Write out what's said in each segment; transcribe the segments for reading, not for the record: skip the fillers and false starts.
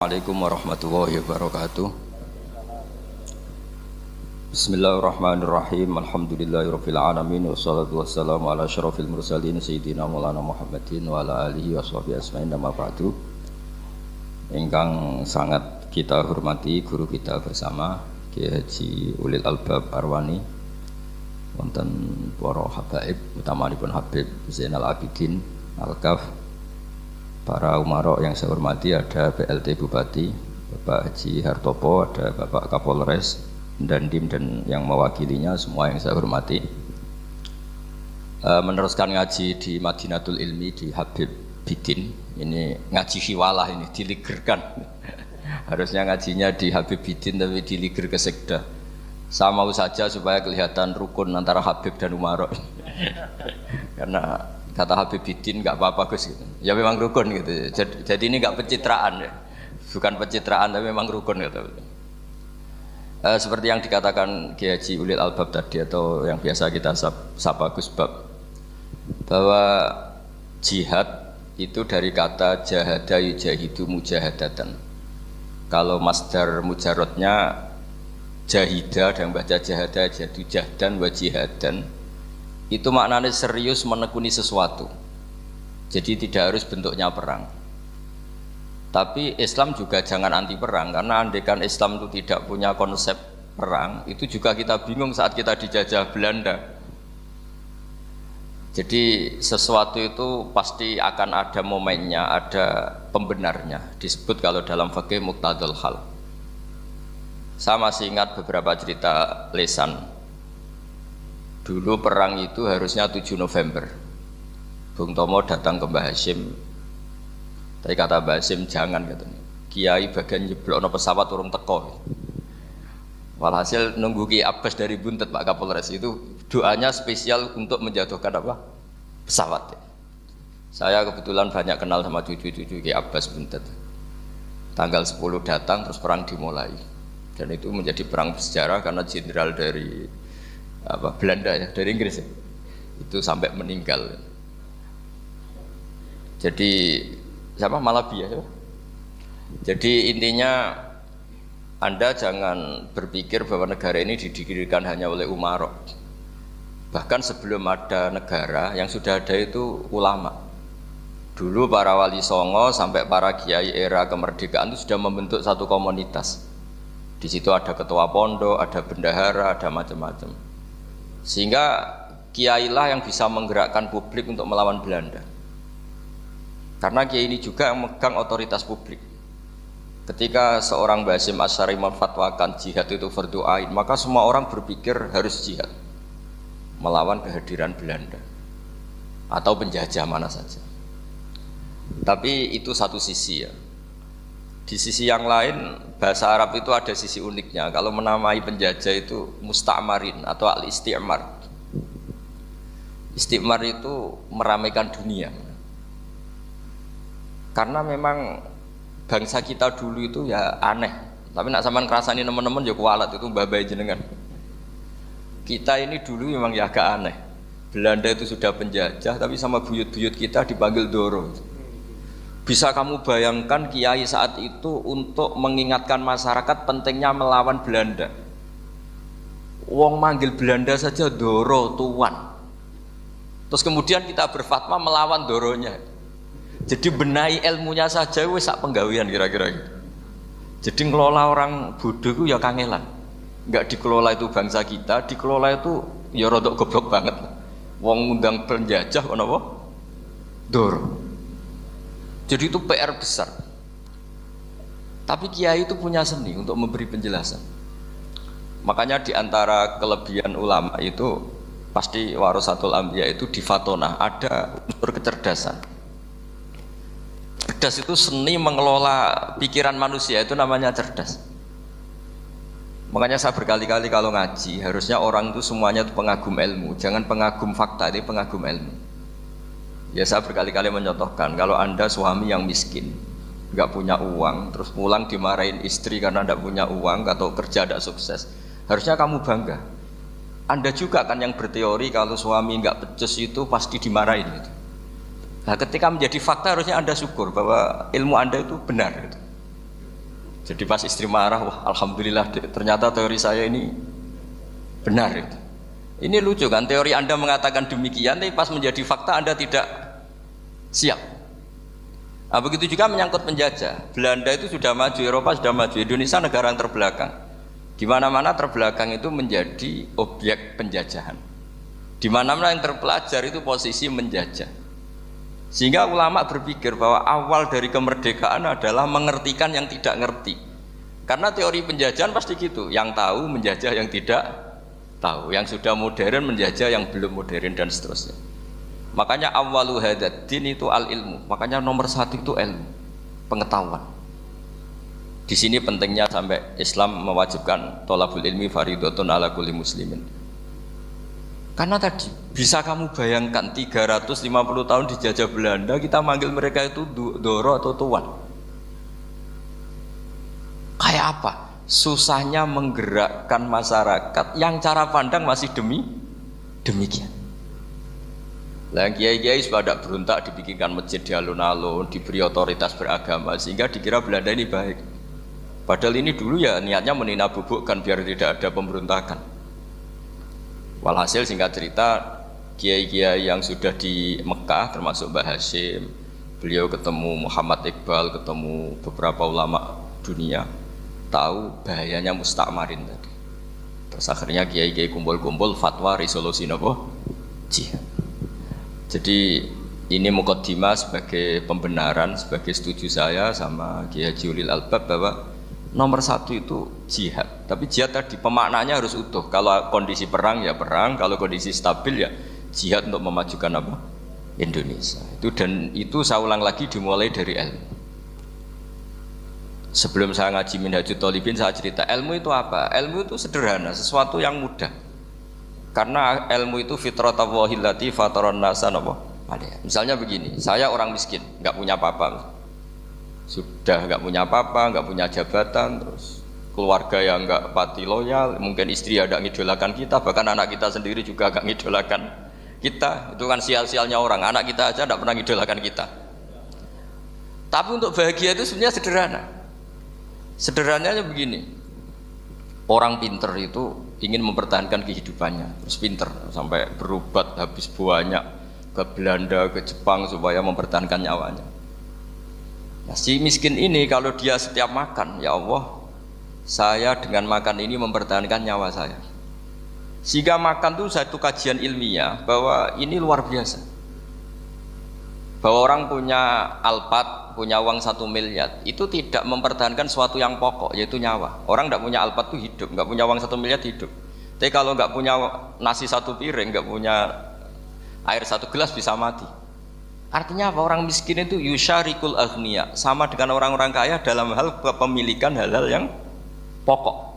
Assalamualaikum warahmatullahi wabarakatuh. Bismillahirrahmanirrahim. Alhamdulillahirabbil alamin wassalatu wassalamu ala asyrofil mursalin sayyidina Maulana Muhammadin wa ala alihi washabihi ajmain. Amma ba'du. Ingkang sangat kita hormati guru kita bersama Kiai Haji Ulil Albab Arwani, wonten para habaib utamanipun Habib Zainal Abidin Al-Kaf. Para umarok yang saya hormati, ada PLT Bupati Bapak Haji Hartopo, ada Bapak Kapolres, Dandim dan yang mewakilinya semua yang saya hormati. Meneruskan ngaji di Madinatul Ilmi di Habib Bidin, ini ngaji hiwalah, ini diligerkan. Harusnya ngajinya di Habib Bidin tapi diliger ke Sekda. Saya mau saja supaya kelihatan rukun antara Habib dan umarok. Karena kata Habib Bidin nggak apa-apa Gus gitu. Ya memang rukun gitu. Jadi ini nggak pencitraan ya. Bukan pencitraan tapi memang rukun gitu. Seperti yang dikatakan Kiai Haji Ulil Albab tadi atau yang biasa kita sapa Gus Bab, bahwa jihad itu dari kata jahada yujahidu mujahadatan. Kalau masdar mujarrodnya jahida dan baca jahada jadi jahdan wa jihadan, itu maknanya serius menekuni sesuatu. Jadi tidak harus bentuknya perang. Tapi Islam juga jangan anti perang, karena andaikan Islam itu tidak punya konsep perang, itu juga kita bingung saat kita dijajah Belanda. Jadi sesuatu itu pasti akan ada momennya, ada pembenarnya. Disebut kalau dalam fikih muqtadul hal. Saya masih ingat beberapa cerita lesan. Dulu perang itu harusnya 7 November. Bung Tomo datang ke Mbah Hashim. Tapi kata Mbah Hashim jangan katanya. Kiai bagian nyeblokno pesawat urung teko. Walhasil nunggu Ki Abbas dari Buntet Pak Kapolres itu doanya spesial untuk menjatuhkan apa? Pesawat. Saya kebetulan banyak kenal sama cucu-cucu Ki Abbas Buntet. Tanggal 10 datang terus perang dimulai. Dan itu menjadi perang bersejarah karena jenderal dari Belanda ya, dari Inggris ya, itu sampai meninggal. Jadi siapa Malabi ya? Jadi intinya Anda jangan berpikir bahwa negara ini didirikan hanya oleh umarok. Bahkan sebelum ada negara yang sudah ada itu ulama. Dulu para wali songo sampai para kiai era kemerdekaan itu sudah membentuk satu komunitas. Di situ ada ketua pondok, ada bendahara, ada macam-macam. Sehingga kiailah yang bisa menggerakkan publik untuk melawan Belanda. Karena kiai ini juga yang megang otoritas publik. Ketika seorang Mbah Hasyim Asy'ari memfatwakan jihad itu fardhu ain, maka semua orang berpikir harus jihad melawan kehadiran Belanda atau penjajah mana saja. Tapi itu satu sisi ya. Di sisi yang lain, bahasa Arab itu ada sisi uniknya. Kalau menamai penjajah itu musta'marin atau al-isti'mar. Isti'mar itu meramaikan dunia. Karena memang bangsa kita dulu itu ya aneh. Tapi nak sampean ngrasani teman-teman ya kualat itu mbah-mbah jenengan. Kita ini dulu memang ya agak aneh. Belanda itu sudah penjajah tapi sama buyut-buyut kita dipanggil Doro. Bisa kamu bayangkan kiai saat itu untuk mengingatkan masyarakat pentingnya melawan Belanda. Wong manggil Belanda saja Doro tuan. Terus kemudian kita berfatwa melawan Doronya. Jadi benahi ilmunya saja wis sak penggawean kira-kira gitu. Jadi ngelola orang bodoh itu ya kangelan. Enggak dikelola itu bangsa kita, dikelola itu ya rodok goblok banget. Wong ngundang penjajah kok napa? Doro. Jadi itu PR besar. Tapi kiai itu punya seni untuk memberi penjelasan. Makanya di antara kelebihan ulama itu pasti warasatul anbiya itu di fatona ada unsur kecerdasan. Cerdas itu seni mengelola pikiran manusia, itu namanya cerdas. Makanya saya berkali-kali kalau ngaji harusnya orang itu semuanya itu pengagum ilmu, jangan pengagum fakta, ini pengagum ilmu. Ya saya berkali-kali mencontohkan, kalau Anda suami yang miskin, nggak punya uang, terus pulang dimarahin istri karena nggak punya uang atau kerja tidak sukses, harusnya kamu bangga. Anda juga kan yang berteori kalau suami nggak becus itu pasti dimarahin gitu. Nah ketika menjadi fakta harusnya Anda syukur bahwa ilmu Anda itu benar gitu. Jadi pas istri marah, wah alhamdulillah ternyata teori saya ini benar itu. Ini lucu kan, teori Anda mengatakan demikian, tapi pas menjadi fakta Anda tidak siap. Nah, begitu juga menyangkut penjajah. Belanda itu sudah maju, Eropa sudah maju, Indonesia negara yang terbelakang. Di mana-mana terbelakang itu menjadi objek penjajahan. Di mana-mana yang terpelajar itu posisi menjajah. Sehingga ulama berpikir bahwa awal dari kemerdekaan adalah mengertikan yang tidak ngerti. Karena teori penjajahan pasti gitu, yang tahu menjajah yang tidak tahu, yang sudah modern menjajah yang belum modern dan seterusnya. Makanya awwalu hadzal din itu al ilmu. Makanya nomor satu itu ilmu, pengetahuan. Di sini pentingnya sampai Islam mewajibkan thalabul ilmi fardhatun ala kulli muslimin. Karena tadi bisa kamu bayangkan 350 tahun dijajah Belanda, kita manggil mereka itu doro atau tuan. Kayak apa? Susahnya menggerakkan masyarakat yang cara pandang masih demikian. Lah kiai-kiai sudah berontak dibikinkan masjid di alun-alun, diberi otoritas beragama sehingga dikira Belanda ini baik. Padahal ini dulu ya niatnya meninabubukan biar tidak ada pemberontakan. Walhasil singkat cerita, kiai-kiai yang sudah di Mekah termasuk Mbah Hashim, beliau ketemu Muhammad Iqbal, ketemu beberapa ulama dunia, tahu bahayanya mustakmarin tadi. Terus akhirnya kiai-kiai kumpul-kumpul fatwa resolusi nopo jihad. Jadi ini mukaddimah sebagai pembenaran, sebagai setuju saya sama Kiai Haji Ulil Albab bahwa nomor satu itu jihad. Tapi jihad tadi pemaknanya harus utuh. Kalau kondisi perang ya perang, kalau kondisi stabil ya jihad untuk memajukan apa? Indonesia. Dan itu saya ulang lagi dimulai dari ilmu. Sebelum saya ngaji Minhajut Thalibin saya cerita ilmu itu apa? Ilmu itu sederhana, sesuatu yang mudah. Karena ilmu itu fitratallahi allati fataran nasa napa? Misalnya begini, saya orang miskin, nggak punya apa-apa. Sudah nggak punya apa-apa, nggak punya jabatan, terus keluarga yang nggak pati loyal, mungkin istri ada ngidolakan kita, bahkan anak kita sendiri juga nggak ngidolakan kita. Itu kan sial-sialnya orang, anak kita aja nggak pernah ngidolakan kita. Tapi untuk bahagia itu sebenarnya sederhana. Sederhananya begini, orang pinter itu ingin mempertahankan kehidupannya, terus pinter sampai berobat habis banyak ke Belanda, ke Jepang supaya mempertahankan nyawanya. Nah, si miskin ini kalau dia setiap makan, ya Allah, saya dengan makan ini mempertahankan nyawa saya. Sehingga makan itu satu kajian ilmiah bahwa ini luar biasa. Bahwa orang punya Alphard, punya uang 1 miliar, itu tidak mempertahankan suatu yang pokok, yaitu nyawa. Orang tidak punya Alphard itu hidup, nggak punya uang 1 miliar hidup. Tapi kalau nggak punya nasi 1 piring, nggak punya air 1 gelas bisa mati. Artinya apa? Orang miskin itu yusyarikul aghniya, sama dengan orang-orang kaya dalam hal kepemilikan hal-hal yang pokok.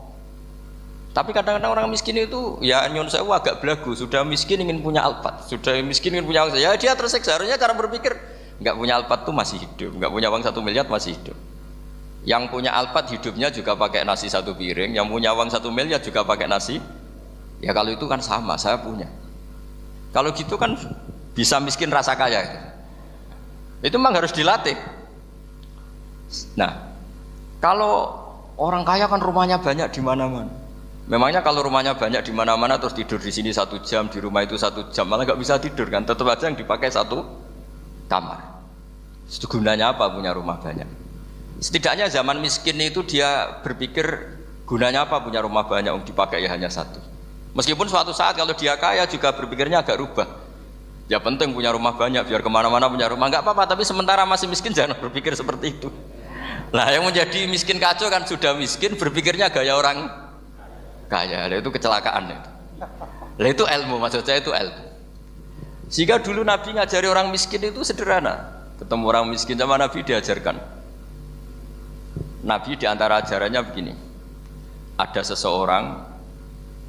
Tapi kadang-kadang orang miskin itu ya nyon sewu agak belagu, sudah miskin ingin punya Alphard, sudah miskin ingin punya uang, ya dia tersiksa. Harusnya cara berpikir nggak punya Alphard itu masih hidup, nggak punya uang 1 miliar masih hidup. Yang punya Alphard hidupnya juga pakai nasi 1 piring, yang punya uang 1 miliar juga pakai nasi. Ya kalau itu kan sama, saya punya. Kalau gitu kan bisa miskin rasa kaya. Itu memang harus dilatih. Nah, kalau orang kaya kan rumahnya banyak di mana-mana. Memangnya kalau rumahnya banyak di mana-mana terus tidur di sini 1 jam, di rumah itu 1 jam, malah nggak bisa tidur kan? Tetap aja yang dipakai 1 kamar. Itu gunanya apa punya rumah banyak? Setidaknya zaman miskin itu dia berpikir gunanya apa punya rumah banyak yang dipakai ya hanya 1. Meskipun suatu saat kalau dia kaya juga berpikirnya agak rubah. Ya penting punya rumah banyak biar kemana-mana punya rumah, nggak apa-apa. Tapi sementara masih miskin jangan berpikir seperti itu. Nah yang menjadi miskin kacau kan sudah miskin berpikirnya gaya orang kaya, itu kecelakaan itu. Lah itu ilmu, maksud saya itu ilmu. Jika dulu Nabi ngajari orang miskin itu sederhana, ketemu orang miskin sama Nabi diajarkan. Nabi diantara ajarannya begini, ada seseorang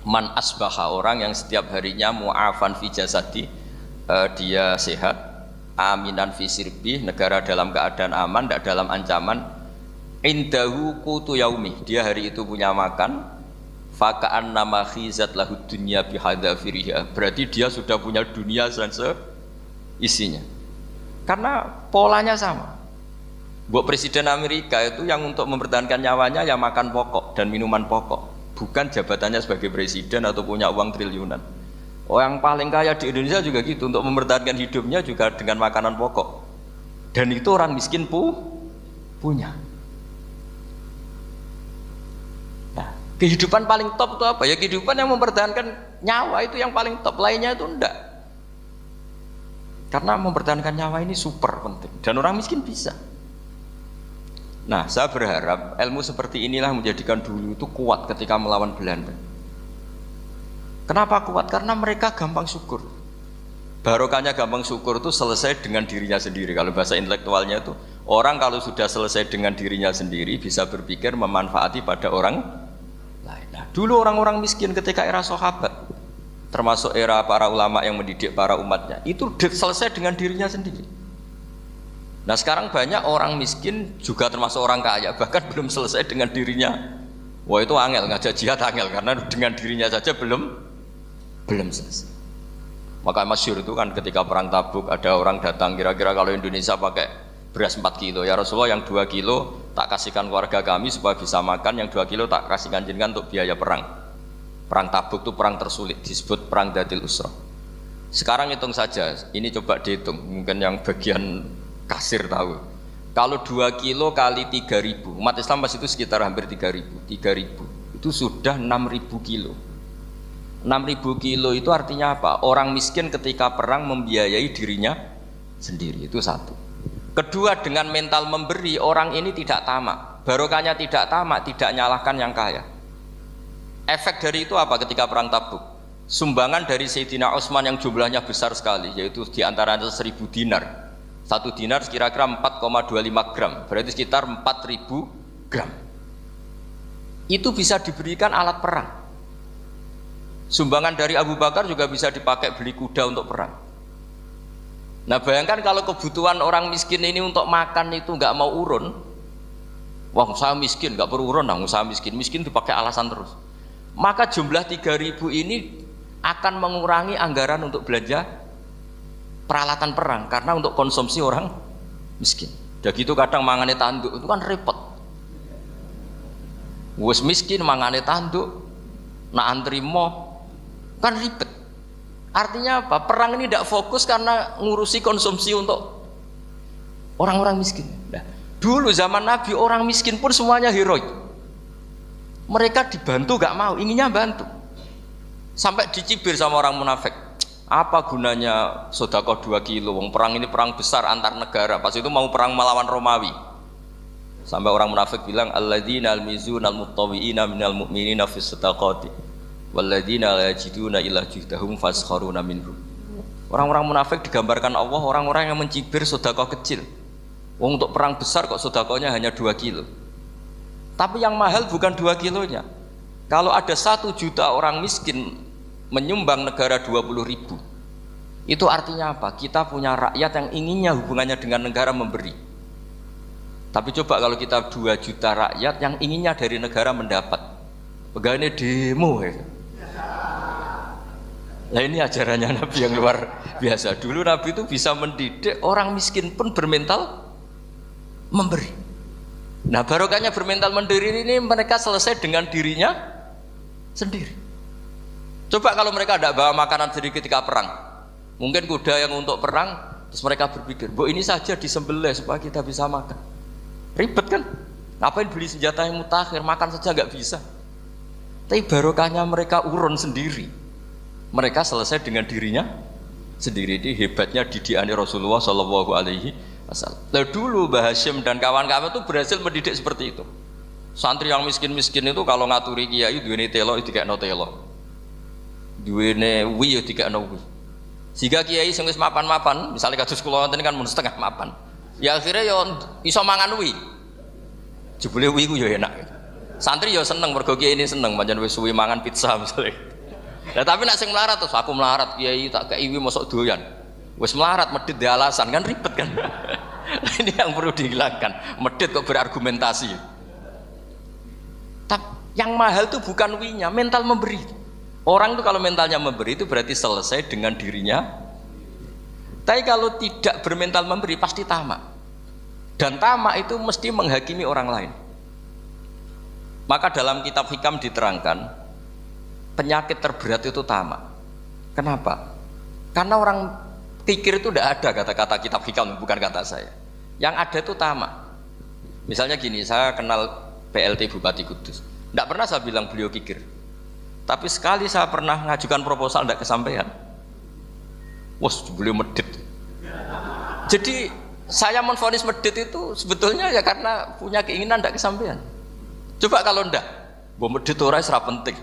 man asbaha, orang yang setiap harinya mu'afan fi jasadi, dia sehat, aminan fi sirbi, negara dalam keadaan aman, tidak dalam ancaman, indahu qutu yaumi, dia hari itu punya makan, faka'an nama khizat lahu dunya bihadzafiriha, berarti dia sudah punya dunia dan isinya. Karena polanya sama. Buat presiden Amerika itu yang untuk mempertahankan nyawanya ya makan pokok dan minuman pokok, bukan jabatannya sebagai presiden atau punya uang triliunan. Orang paling kaya di Indonesia juga gitu, untuk mempertahankan hidupnya juga dengan makanan pokok. Dan itu orang miskin punya. Nah, kehidupan paling top itu apa? Ya kehidupan yang mempertahankan nyawa itu yang paling top, lainnya itu enggak. Karena mempertahankan nyawa ini super penting dan orang miskin bisa. Nah, saya berharap ilmu seperti inilah menjadikan dulu itu kuat ketika melawan Belanda. Kenapa kuat? Karena mereka gampang syukur. Barokahnya gampang syukur itu selesai dengan dirinya sendiri. Kalau bahasa intelektualnya itu, orang kalau sudah selesai dengan dirinya sendiri bisa berpikir memanfaati pada orang lain. Nah, dulu orang-orang miskin ketika era sahabat, termasuk era para ulama yang mendidik para umatnya, itu selesai dengan dirinya sendiri. Nah sekarang banyak orang miskin juga termasuk orang kaya, bahkan belum selesai dengan dirinya. Wah itu angel, ngajak jihad angel, karena dengan dirinya saja belum selesai. Maka masyhur itu kan ketika perang Tabuk ada orang datang, kira-kira kalau Indonesia pakai beras 4 kilo, ya Rasulullah yang 2 kilo tak kasihkan keluarga kami supaya bisa makan, yang 2 kilo tak kasihkan jenengan untuk biaya perang. Perang Tabuk itu perang tersulit, disebut perang Dhatil Usra. Sekarang hitung saja, ini coba dihitung, mungkin yang bagian kasir tahu. Kalau 2 kilo kali 3.000, umat Islam pas itu sekitar hampir 3.000 itu sudah 6.000 kilo. 6.000 kilo itu artinya apa? Orang miskin ketika perang membiayai dirinya sendiri, itu satu. Kedua, dengan mental memberi, orang ini tidak tamak. Barokahnya tidak tamak, tidak nyalahkan yang kaya. Efek dari itu apa ketika perang Tabuk? Sumbangan dari Sayyidina Utsman yang jumlahnya besar sekali, yaitu diantaranya 1.000 dinar. 1 dinar kira-kira 4,25 gram, berarti sekitar 4.000 gram. Itu bisa diberikan alat perang. Sumbangan dari Abu Bakar juga bisa dipakai beli kuda untuk perang. Nah bayangkan kalau kebutuhan orang miskin ini untuk makan itu nggak mau urun. Wah saya miskin, nggak perlu urun, nah saya miskin dipakai alasan terus. Maka jumlah 3.000 ini akan mengurangi anggaran untuk belanja peralatan perang, karena untuk konsumsi orang miskin. Udah gitu kadang mangane tanduk itu kan repot. Wes miskin mangane tanduk, nak antri mo kan ribet. Artinya apa? Perang ini tidak fokus karena ngurusi konsumsi untuk orang-orang miskin. Nah, dulu zaman Nabi orang miskin pun semuanya heroik. Mereka dibantu gak mau, inginnya bantu. Sampai dicibir sama orang munafik. Apa gunanya sedekah 2 kilo? Wong perang ini perang besar antar negara. Pas itu mau perang melawan Romawi. Sampai orang munafik bilang alladzina almizuna almuttawiina minal mu'minina fis sadaqati walladzina la yajiduna illa juhdahum faskharuna minhum. Orang-orang munafik digambarkan Allah orang-orang yang mencibir sedekah kecil. Wong untuk perang besar kok sedekahnya hanya 2 kilo. Tapi yang mahal bukan 2 kilonya. Kalau ada 1 juta orang miskin menyumbang negara 20.000, itu artinya apa? Kita punya rakyat yang inginnya hubungannya dengan negara memberi. Tapi coba kalau kita 2 juta rakyat yang inginnya dari negara mendapat, pegawainya demo ya. Nah ini ajarannya Nabi yang luar biasa. Dulu Nabi itu bisa mendidik orang miskin pun bermental memberi. Nah barokahnya bermental mandiri ini mereka selesai dengan dirinya sendiri. Coba kalau mereka tidak bawa makanan sendiri ketika perang, mungkin kuda yang untuk perang, terus mereka berpikir, bu ini saja disembelih supaya kita bisa makan. Ribet kan? Ngapain beli senjata yang mutakhir, makan saja nggak bisa. Tapi barokahnya mereka urun sendiri. Mereka selesai dengan dirinya sendiri. Ini hebatnya didikan Rasulullah Shallallahu Alaihi Wasallam. Lalu dulu Mbah Hashim dan kawan-kawan itu berhasil mendidik seperti itu. Santri yang miskin-miskin itu kalau ngaturi kiai duweni telo itu kayak no telo. Duwene wi yo dikakno wi. Jika kiai sing wis mapan-mapan, misalnya kados kula wonten kan mun setengah mapan. Ya akhirnya yo iso mangan wi. Jebule wi ku yo enak. Santri yo seneng mergo kiai ini seneng pancen wis suwi mangan pizza misalnya. Lah tapi nek sing melarat terus aku melarat kiai tak kei wi mosok doyan. Wis melarat medhit di alasan kan ribet kan. Ini yang perlu dihilangkan. Medhit kok berargumentasi. Tapi yang mahal itu bukan winya, mental memberi. Orang itu kalau mentalnya memberi itu berarti selesai dengan dirinya. Tapi kalau tidak bermental memberi pasti tamak. Dan tamak itu mesti menghakimi orang lain. Maka dalam kitab hikam diterangkan penyakit terberat itu tamak. Kenapa? Karena orang pikir itu tidak ada kata-kata kitab hikam, bukan kata saya. Yang ada itu tamak. Misalnya gini, saya kenal PLT Bupati Kudus. Tidak pernah saya bilang beliau kikir. Tapi sekali saya pernah ngajukan proposal tidak kesampaian. Wah, beliau medit. Jadi saya menvonis medit itu sebetulnya ya karena punya keinginan tidak kesampaian. Coba kalau ndak, gue medit orang serap penting.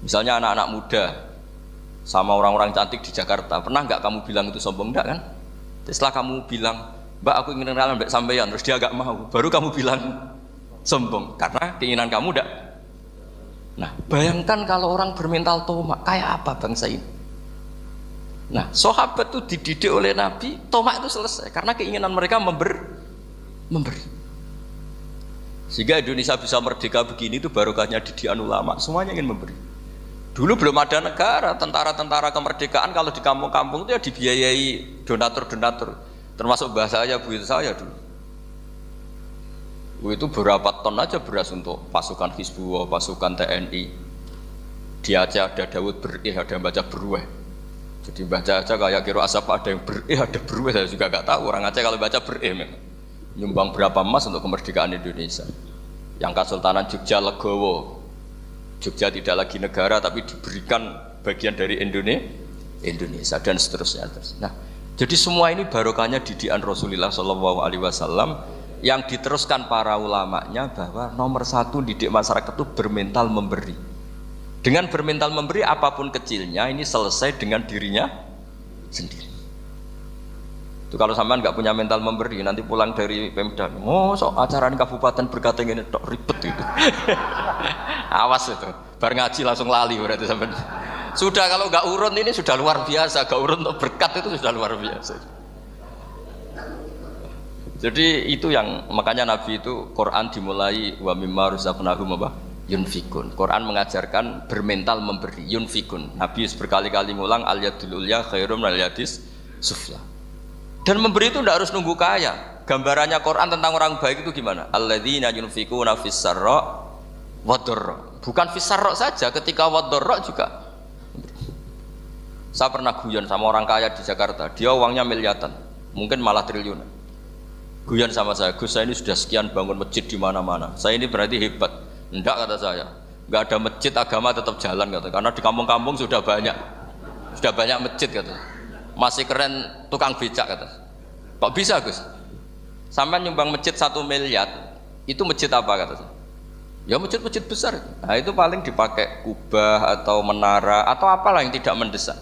Misalnya anak-anak muda sama orang-orang cantik di Jakarta, pernah nggak kamu bilang itu sombong? Ndak kan? Setelah kamu bilang, Mbak aku ingin kenalan Mbak sampeyan, terus dia agak mau, baru kamu bilang sombong karena keinginan kamu ndak. Nah, bayangkan kalau orang bermental tomak, kayak apa bangsa ini? Nah, sahabat itu dididik oleh Nabi, tomak itu selesai karena keinginan mereka memberi. Sehingga Indonesia bisa merdeka begini itu barokahnya didikan ulama, semuanya ingin memberi. Dulu belum ada negara, tentara-tentara kemerdekaan kalau di kampung-kampung itu ya dibiayai donatur-donatur. Termasuk bahasa saya, bu saya dulu. Itu berapa ton aja beras untuk pasukan Hizbullah, pasukan TNI. Di Aceh ada Daud berih, ada yang baca berueh. Jadi baca aja kayak kira asap ada yang berih, ada berueh. Saya juga gak tahu orang Aceh kalau baca berih memang. Nyumbang berapa emas untuk kemerdekaan Indonesia. Yang Kesultanan Jogja Legowo, Jogja tidak lagi negara tapi diberikan bagian dari Indonesia dan seterusnya. Nah, jadi semua ini barokahnya didikan Rasulullah SAW yang diteruskan para ulamanya bahwa nomor satu didik masyarakat itu bermental memberi. Dengan bermental memberi apapun kecilnya ini selesai dengan dirinya sendiri. Itu kalau sampean nggak punya mental memberi nanti pulang dari Pemda, sok acara kabupaten berkata ini tok ribet itu. Awas itu, bar ngaji langsung lali berarti sampean. Sudah kalau nggak urun ini sudah luar biasa, nggak urun untuk berkat itu sudah luar biasa. Jadi itu yang makanya Nabi itu Quran dimulai wa mimma razaqnahum yunfikun. Quran mengajarkan bermental memberi yunfikun. Nabi berkali-kali ngulang al yadul ulya khairum al yadis sufla. Dan memberi itu tidak harus nunggu kaya. Gambarannya Quran tentang orang baik itu gimana? Alladzina yunfikuna fis sarra wadharra. Bukan fis sarra saja, ketika wadharra juga. Saya pernah guyon sama orang kaya di Jakarta. Dia uangnya miliaran, mungkin malah triliunan. Guyon sama saya, Gus saya ini sudah sekian bangun masjid di mana-mana. Saya ini berarti hebat. Enggak kata saya. Enggak ada masjid agama tetap jalan kata. Karena di kampung-kampung sudah banyak masjid kata. Masih keren tukang becak kata. Kok bisa Gus? Sampai nyumbang masjid 1 miliar, itu masjid apa kata saya? Ya masjid-masjid besar. Nah itu paling dipakai kubah atau menara atau apalah yang tidak mendesak.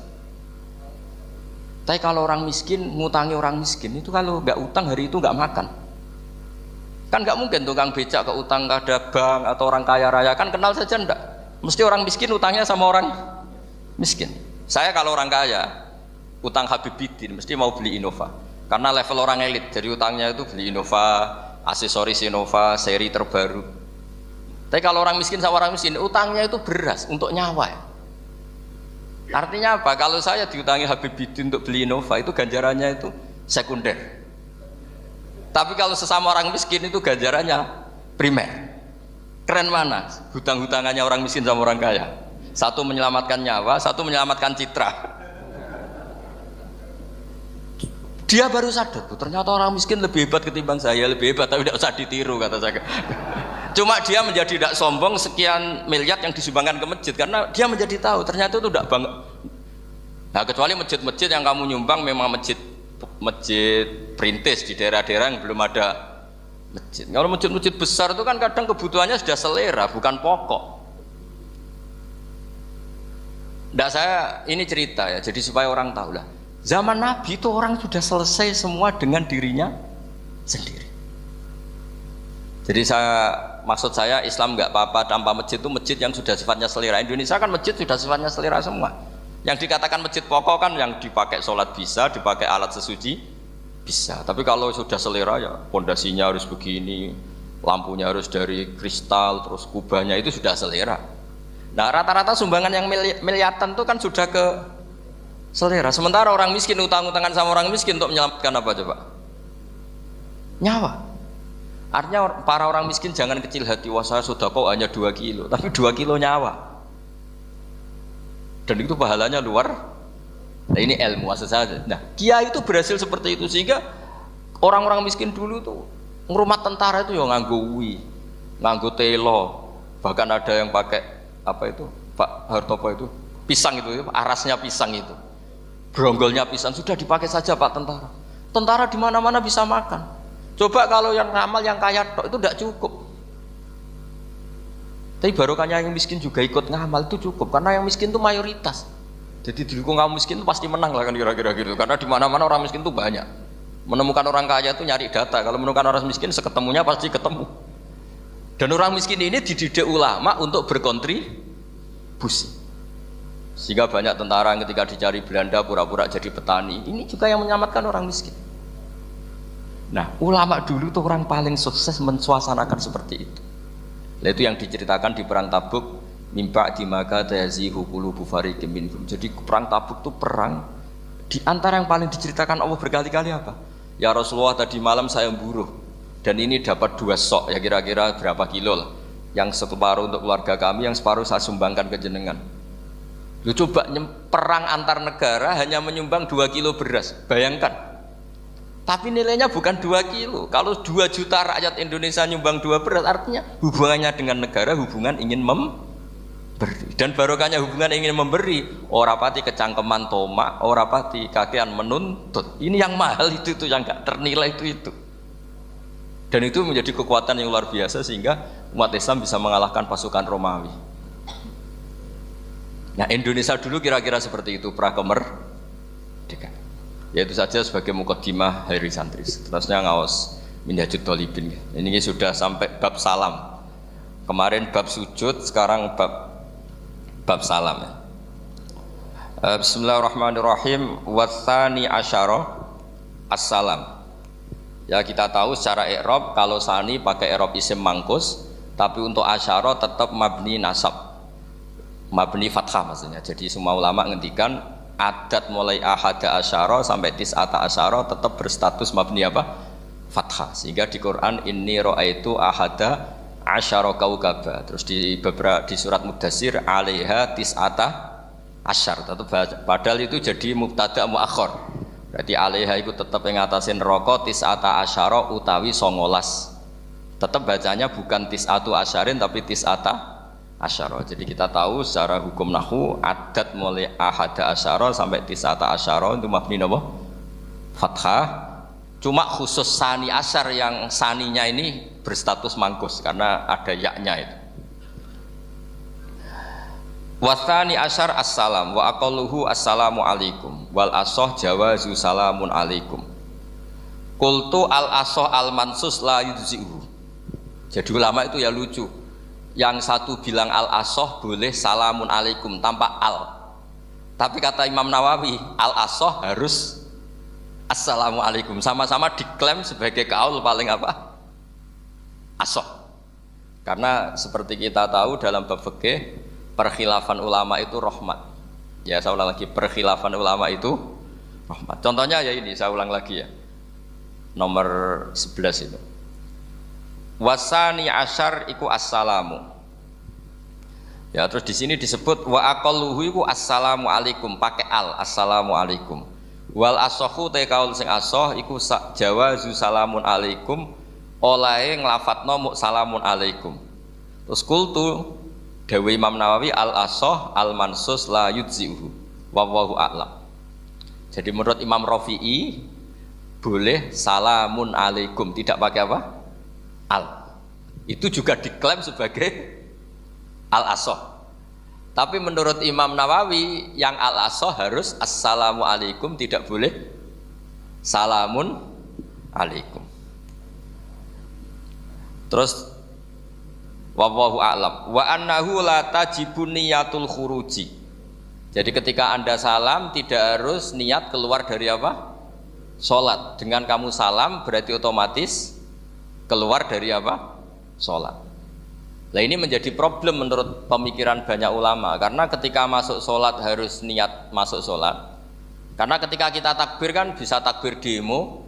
Tapi kalau orang miskin, ngutangi orang miskin itu kalau nggak utang hari itu nggak makan. Kan nggak mungkin tukang becak ke utang ada bank atau orang kaya raya kan kenal saja ndak. Mesti orang miskin utangnya sama orang miskin. Saya kalau orang kaya utang Habibidin mesti mau beli Innova. Karena level orang elit, jadi utangnya itu beli Innova, aksesoris Innova, seri terbaru. Tapi kalau orang miskin sama orang miskin utangnya itu beras untuk nyawa. Ya. Artinya apa? Kalau saya diutangi Habibidin untuk beli Innova itu ganjarannya itu sekunder. Tapi kalau sesama orang miskin itu ganjarannya primer. Keren mana? Hutang-hutangannya orang miskin sama orang kaya. Satu menyelamatkan nyawa, satu menyelamatkan citra. Dia baru sadar, ternyata orang miskin lebih hebat ketimbang saya, lebih hebat tapi tidak usah ditiru kata saya. Cuma dia menjadi tidak sombong sekian miliar yang disumbangkan ke masjid karena dia menjadi tahu ternyata itu tidak bangga. Nah kecuali masjid-masjid yang kamu nyumbang memang masjid perintis di daerah-daerah yang belum ada masjid. Kalau masjid-masjid besar itu kan kadang kebutuhannya sudah selera bukan pokok. Tidak saya ini cerita ya jadi supaya orang tahu lah. Zaman Nabi itu orang sudah selesai semua dengan dirinya sendiri. Jadi maksud saya Islam nggak apa-apa tanpa masjid itu masjid yang sudah sifatnya selera. Indonesia kan masjid sudah sifatnya selera semua. Yang dikatakan masjid pokok kan yang dipakai sholat bisa, dipakai alat sesuci bisa. Tapi kalau sudah selera ya pondasinya harus begini, lampunya harus dari kristal, terus kubahnya itu sudah selera. Nah rata-rata sumbangan yang miliatan itu kan sudah ke selera. Sementara orang miskin utang-utangan sama orang miskin untuk menyelamatkan apa coba? Nyawa. Artinya para orang miskin jangan kecil hati, wah saya sedekah hanya 2 kilo, tapi 2 kilo nyawa. Dan itu pahalanya luar. Nah ini ilmu asal saja. Nah kiai itu berhasil seperti itu sehingga orang-orang miskin dulu tuh ngrumat tentara itu ya nganggo uwi, nganggo telo, bahkan ada yang pakai apa itu Pak Hartopo itu pisang itu, arasnya pisang itu, bronggolnya pisang sudah dipakai saja Pak tentara. Tentara di mana-mana bisa makan. Coba kalau yang ngamal yang kaya tok itu tidak cukup. Tapi barokahnya yang miskin juga ikut ngamal itu cukup karena yang miskin itu mayoritas. Jadi didukung kaum miskin itu pasti menang lah kan kira-kira gitu. Karena di mana-mana orang miskin itu banyak. Menemukan orang kaya itu nyari data. Kalau menemukan orang miskin seketemunya pasti ketemu. Dan orang miskin ini dididik ulama untuk berkontribusi. Sehingga banyak tentara yang ketika dicari Belanda pura-pura jadi petani. Ini juga yang menyelamatkan orang miskin. Nah, ulama dulu tuh orang paling sukses mensuasanakan seperti itu. Nah, itu yang diceritakan di perang Tabuk, mimpa di maka tayazihu qulubu fariqim minhum. Jadi perang Tabuk itu perang di antara yang paling diceritakan Allah berkali-kali apa? Ya Rasulullah tadi malam saya buruh dan ini dapat 2 sok ya kira-kira berapa kilo lah. Yang separuh untuk keluarga kami, yang separuh saya sumbangkan ke jenengan. Lu coba perang antar negara hanya menyumbang 2 kilo beras, bayangkan. Tapi nilainya bukan 2 kilo. Kalau 2 juta rakyat Indonesia nyumbang 2 beras, artinya hubungannya dengan negara hubungan ingin memberi. Dan barokahnya hubungan ingin memberi, ora pati kecangkeman tomak, ora pati kakean menuntut. Ini yang mahal itu yang gak ternilai itu. Dan itu menjadi kekuatan yang luar biasa sehingga umat Islam bisa mengalahkan pasukan Romawi. Nah Indonesia dulu kira-kira seperti itu prakemerdekaan. Ya itu saja sebagai mukaddimah Hairi Santris. Terusnya ngaos Minhajut Thalibin. Ini sudah sampai bab salam. Kemarin bab sujud, sekarang bab salam. Bismillahirrahmanirrahim. Watsani asyara assalam. Ya kita tahu secara i'rab kalau sani pakai i'rab isim mangkus, tapi untuk asyara tetap mabni nasab. Mabni fathah maksudnya. Jadi semua ulama ngendikan adat mulai ahada asyara sampai tis'ata asyara tetap berstatus mabni apa? Fathah. Sehingga di Quran inni ra'aitu ahada asyara kaukaba. Terus di surat Mudassir alaiha tis'ata asyar. Tetap padahal itu jadi mubtada muakhir. Berarti alaiha itu tetap yang ngatasin neraka tis'ata asyara utawi 19. Tetap bacanya bukan tis'atu asyarin tapi tis'ata asyara. Jadi kita tahu secara hukum nahwu adat mulai ahada asyara sampai tis'ata asyara itu mabni apa? Fathah. Cuma khusus sani asyar yang saninya ini berstatus mangkus karena ada yaknya itu. Wasani asyar assalam wa aqalluhu assalamu alaikum wal asoh jawazu salamun alaikum. Qultu al asoh al mansus la yujzi'u. Jadi ulama itu ya lucu. Yang satu bilang al-asoh boleh salamun alaikum tanpa al. Tapi kata Imam Nawawi al-asoh harus assalamu alaikum. Sama-sama diklaim sebagai kaul paling apa? Asoh. Karena seperti kita tahu dalam bab fikih perkhilafan ulama itu rahmat. Ya saya ulang lagi, perkhilafan ulama itu rahmat. Contohnya ya ini saya ulang lagi ya. Nomor 11 itu. Wasani asyar iku assalamu. Ya terus di sini disebut wa aqalluhu iku assalamu alaikum pakai al assalamu alaikum. Wal asohu te kaul sing asoh iku jawazu salamun alaikum olahe nglafatno mu salamun alaikum. Terus kultu dawe Imam Nawawi al asoh al mansus la yujzihu wallahu a'lam. Jadi menurut Imam Rafi'i boleh salamun alaikum tidak pakai apa? Al. Itu juga diklaim sebagai al-asoh. Tapi menurut Imam Nawawi yang al-asoh harus assalamu alaikum, tidak boleh salamun alaikum. Terus wallahu a'lam wa annahu la tajibun niyatul khuruji. Jadi ketika Anda salam tidak harus niat keluar dari apa? Salat. Dengan kamu salam berarti otomatis keluar dari apa? Sholat. Nah ini menjadi problem menurut pemikiran banyak ulama karena ketika masuk sholat harus niat masuk sholat. Karena ketika kita takbir kan bisa takbir demo,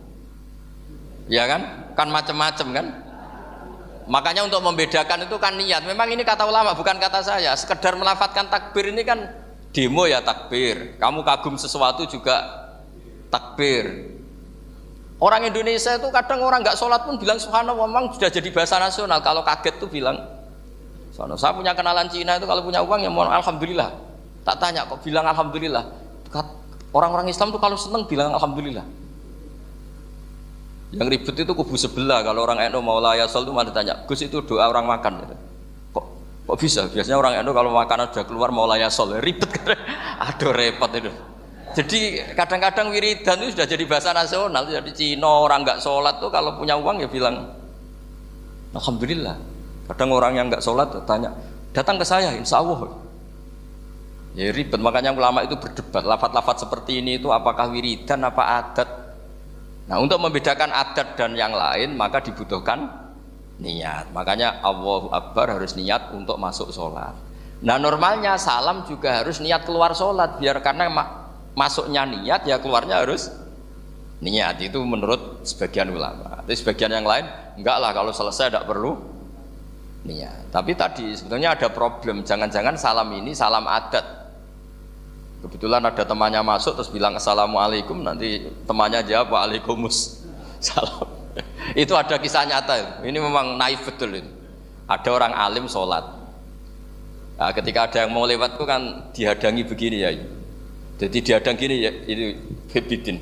Ya kan? Kan macam-macam kan? Makanya untuk membedakan itu kan niat. Memang ini kata ulama bukan kata saya. Sekedar melafadzkan takbir ini kan demo ya takbir. Kamu kagum sesuatu juga takbir. Orang Indonesia itu kadang orang nggak sholat pun bilang subhanallah, memang sudah jadi bahasa nasional. Kalau kaget tuh bilang subhanallah. Saya punya kenalan Cina itu kalau punya uang ya mohon alhamdulillah. Tak tanya kok bilang alhamdulillah. Orang-orang Islam tuh kalau seneng bilang alhamdulillah. Yang ribet itu kubu sebelah. Kalau orang NU mau layasol itu mana tanya, Gus itu doa orang makan gitu. Kok bisa? Biasanya orang NU kalau makanan sudah keluar mau layasol, ribet kan? Aduh repot itu. Jadi kadang-kadang wiridan itu sudah jadi bahasa nasional. Jadi Cina orang nggak sholat tuh kalau punya uang ya bilang alhamdulillah. Kadang orang yang nggak sholat tanya, datang ke saya insya Allah. Ya ribet, makanya ulama itu berdebat. Lafaz-lafaz seperti ini itu apakah wiridan apa adat? Nah, untuk membedakan adat dan yang lain maka dibutuhkan niat. Makanya Allahu Akbar harus niat untuk masuk sholat. Nah, normalnya salam juga harus niat keluar sholat, biar karena masuknya niat ya keluarnya harus niat. Itu menurut sebagian ulama. Tapi sebagian yang lain enggak lah, kalau selesai tidak perlu niat. Tapi tadi sebetulnya ada problem. Jangan-jangan salam ini salam adat. Kebetulan ada temannya masuk terus bilang assalamualaikum, nanti temannya jawab waalaikumsalam. Itu ada kisah nyata. Ini memang naif betul ini. Ada orang alim sholat. Nah, ketika ada yang mau lewat itu kan dihadangi begini ya. Jadi dihadang gini ya, ini bidin.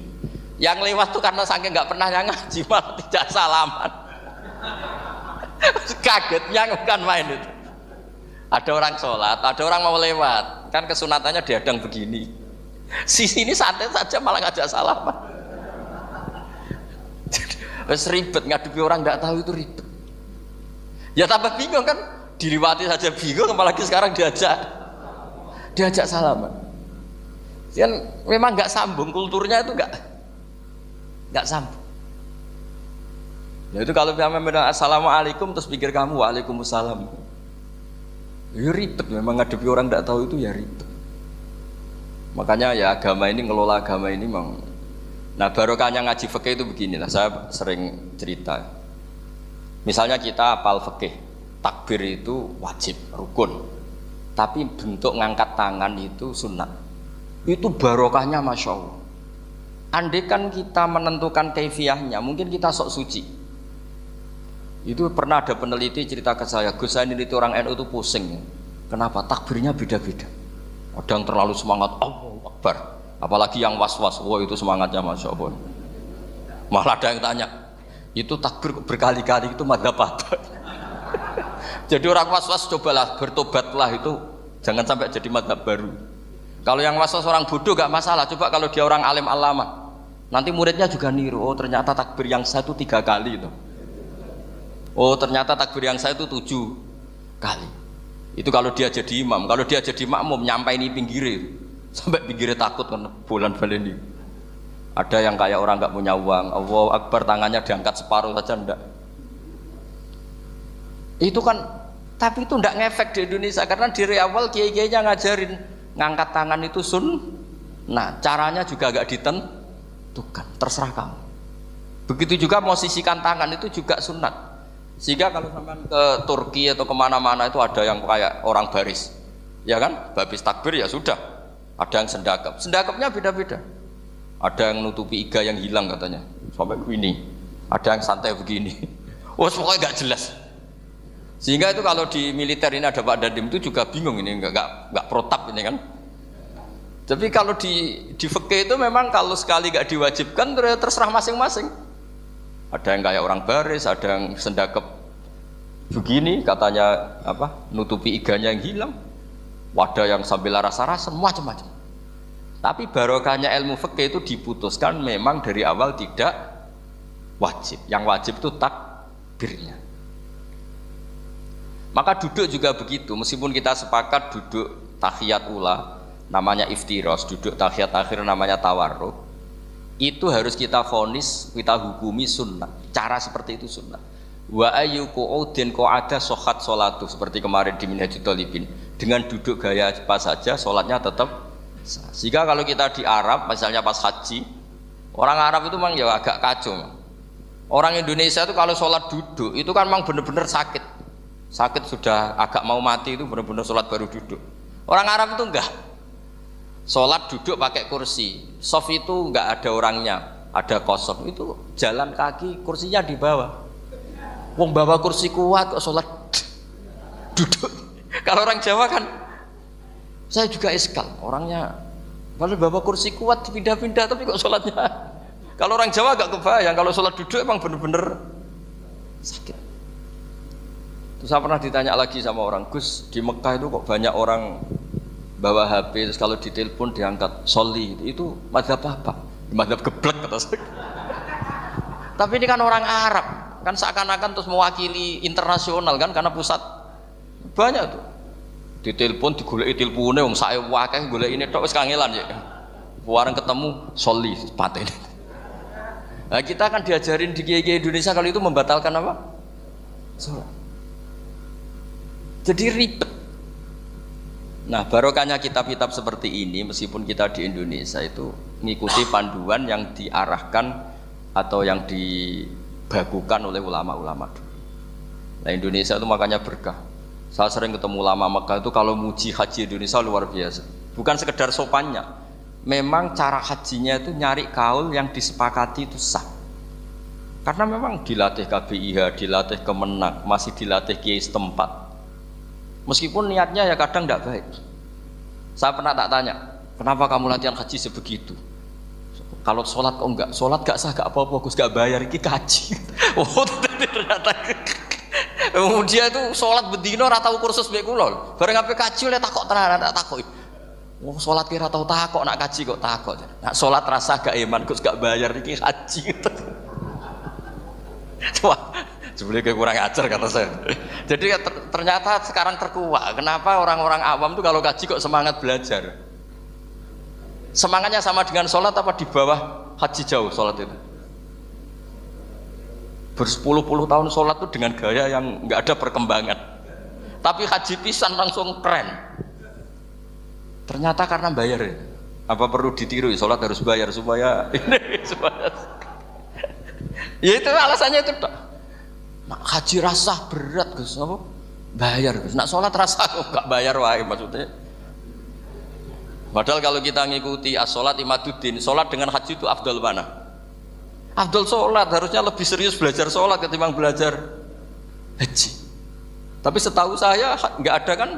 Yang lewat tuh karena saking nggak pernah ngaji malah tidak salaman. Kagetnya bukan main itu. Ada orang sholat, ada orang mau lewat, kan kesunatannya dihadang begini. Sisi ini santai saja malah ngajak salaman. Wes ribet, ngadepi orang nggak tahu itu ribet. Ya tambah bingung kan, diliwati saja bingung, apalagi sekarang diajak salaman. Kan memang nggak sambung, kulturnya itu nggak sambung. Ya itu kalau memang assalamualaikum terus pikir kamu waalaikumsalam. Ya ribet, memang ngadepi orang tidak tahu itu ya ribet. Makanya ya agama ini, ngelola agama ini memang. Nah barokahnya ngaji fikih itu beginilah, saya sering cerita. Misalnya kita hafal fikih, takbir itu wajib, rukun. Tapi bentuk ngangkat tangan itu sunnah. Itu barokahnya Masya Allah. Andai kan kita menentukan kaifiyahnya, mungkin kita sok suci. Itu pernah ada peneliti cerita ke saya, Gus saya ini orang NU itu pusing. Kenapa? Takbirnya beda-beda. Ada yang terlalu semangat, Allahu Akbar. Apalagi yang was-was, wah itu semangatnya Masya Allah. Malah ada yang tanya, itu takbir berkali-kali itu madzhab apa? Jadi orang was-was cobalah, bertobatlah itu, jangan sampai jadi madzhab baru. Kalau yang was-was orang bodoh gak masalah, coba kalau dia orang alim alama, nanti muridnya juga niru, oh ternyata takbir yang saya itu 3 kali itu. Oh ternyata takbir yang saya itu 7 kali. Itu kalau dia jadi imam. Kalau dia jadi makmum nyampai ini pinggirnya, sampai pinggirnya takut kan bulan baleni. Ada yang kayak orang nggak punya uang, Allahu Akbar tangannya diangkat separuh saja enggak. Itu kan, tapi itu enggak ngefek di Indonesia karena dari awal kiai-kiainya ngajarin ngangkat tangan itu nah caranya juga agak ditentukan, terserah kamu. Begitu juga posisikan tangan itu juga sunat. Sehingga kalau sampai ke Turki atau kemana-mana itu ada yang kayak orang baris, ya kan? Habis takbir ya sudah. Ada yang sendakap, sendakapnya beda-beda. Ada yang nutupi iga yang hilang katanya, sampai begini. Ada yang santai begini. Oh pokoknya nggak jelas. Sehingga itu kalau di militer ini ada Pak Dandim itu juga bingung ini nggak protap ini kan. Tapi kalau di fikih itu memang kalau sekali nggak diwajibkan terserah masing-masing. Ada yang kayak orang baris, ada yang sendakep begini, katanya apa? Nutupi iganya yang hilang. Wadah yang sambil rasa-rasa, macam-macam. Tapi barokahnya ilmu fikih itu diputuskan memang dari awal tidak wajib. Yang wajib itu takbirnya. Maka duduk juga begitu, meskipun kita sepakat duduk tahiyat ula, namanya iftiros, duduk tahiyat akhir namanya tawarruk. Itu harus kita vonis, kita hukumi sunnah. Cara seperti itu sunnah. Wa ayyuku udin ko ada sohat solatu, seperti kemarin di Minhajul Thalibin. Dengan duduk gaya apa saja, sholatnya tetap sah. Sehingga kalau kita di Arab, misalnya pas haji, orang Arab itu memang ya agak kacau. Orang Indonesia itu kalau sholat duduk itu kan memang benar-benar sakit. Sakit sudah agak mau mati itu benar-benar sholat baru duduk. Orang Arab itu enggak. Sholat duduk pakai kursi. Sof itu enggak ada orangnya, ada kosong. Itu jalan kaki, kursinya di bawah. Wong bawa kursi kuat kok sholat duduk. Kalau orang Jawa kan, saya juga iskal. Orangnya kalau bawa kursi kuat pindah-pindah tapi kok sholatnya. Kalau orang Jawa agak kebayang, kalau sholat duduk emang bener-bener sakit. Terus saya pernah ditanya lagi sama orang, Gus, di Mekah itu kok banyak orang bawa HP, terus kalau ditelepon diangkat soli, itu mazhab apa? Mazhab geblek kata saya. Tapi ini kan orang Arab, kan seakan-akan terus mewakili internasional kan, karena pusat banyak tuh. Ditelepon digoleki telepone wong sak akeh golek ini tok wis kangelan ya. Warang ketemu soli patene. Nah, kita akan diajarin di kiai-kiai Indonesia kalau itu membatalkan apa? Sholat. Jadi ribet. Nah, barokahnya kitab-kitab seperti ini, meskipun kita di Indonesia itu mengikuti panduan yang diarahkan atau yang dibagukan oleh ulama-ulama dulu. Nah, Indonesia itu makanya berkah. Saya sering ketemu ulama Mekah itu kalau muji haji Indonesia luar biasa. Bukan sekedar sopannya. Memang cara hajinya itu nyari kaul yang disepakati itu sah. Karena memang dilatih KBIH, dilatih Kemenak, masih dilatih kiai setempat. Meskipun niatnya ya kadang tidak baik. Saya pernah tak tanya, kenapa kamu latihan haji sebegitu? Kalau sholat kok enggak? Sholat gak sah, gak apa-apa, Gus, gak bayar, ini kaji. Oh ternyata dia itu sholat bedino ratau kursus baik kulol. Bareng apa kaji oleh takok tenan, tak takok. Oh sholat kira tahu takok, nak kaji kok takok. Nak sholat rasa gak iman, Gus gak bayar, ini haji. Wah, sebenarnya kurang ajar kata saya. Jadi ternyata sekarang terkuak. Kenapa orang-orang awam tuh kalau kaji kok semangat belajar? Semangatnya sama dengan sholat apa di bawah haji jauh sholat itu? Berpuluh-puluh tahun sholat tuh dengan gaya yang nggak ada perkembangan. Tapi haji pisan langsung keren. Ternyata karena bayar ya. Apa perlu ditiru? Sholat harus bayar supaya ini supaya. Ya itu alasannya itu. Nak haji rasa berat Gus, apa? Bayar Gus. Nak sholat rasa kok nggak bayar wae maksudnya. Padahal kalau kita ngikuti as-sholat imaduddin, sholat dengan haji itu afdal mana? Afdal sholat, harusnya lebih serius belajar sholat ketimbang belajar haji. Tapi setahu saya nggak ada kan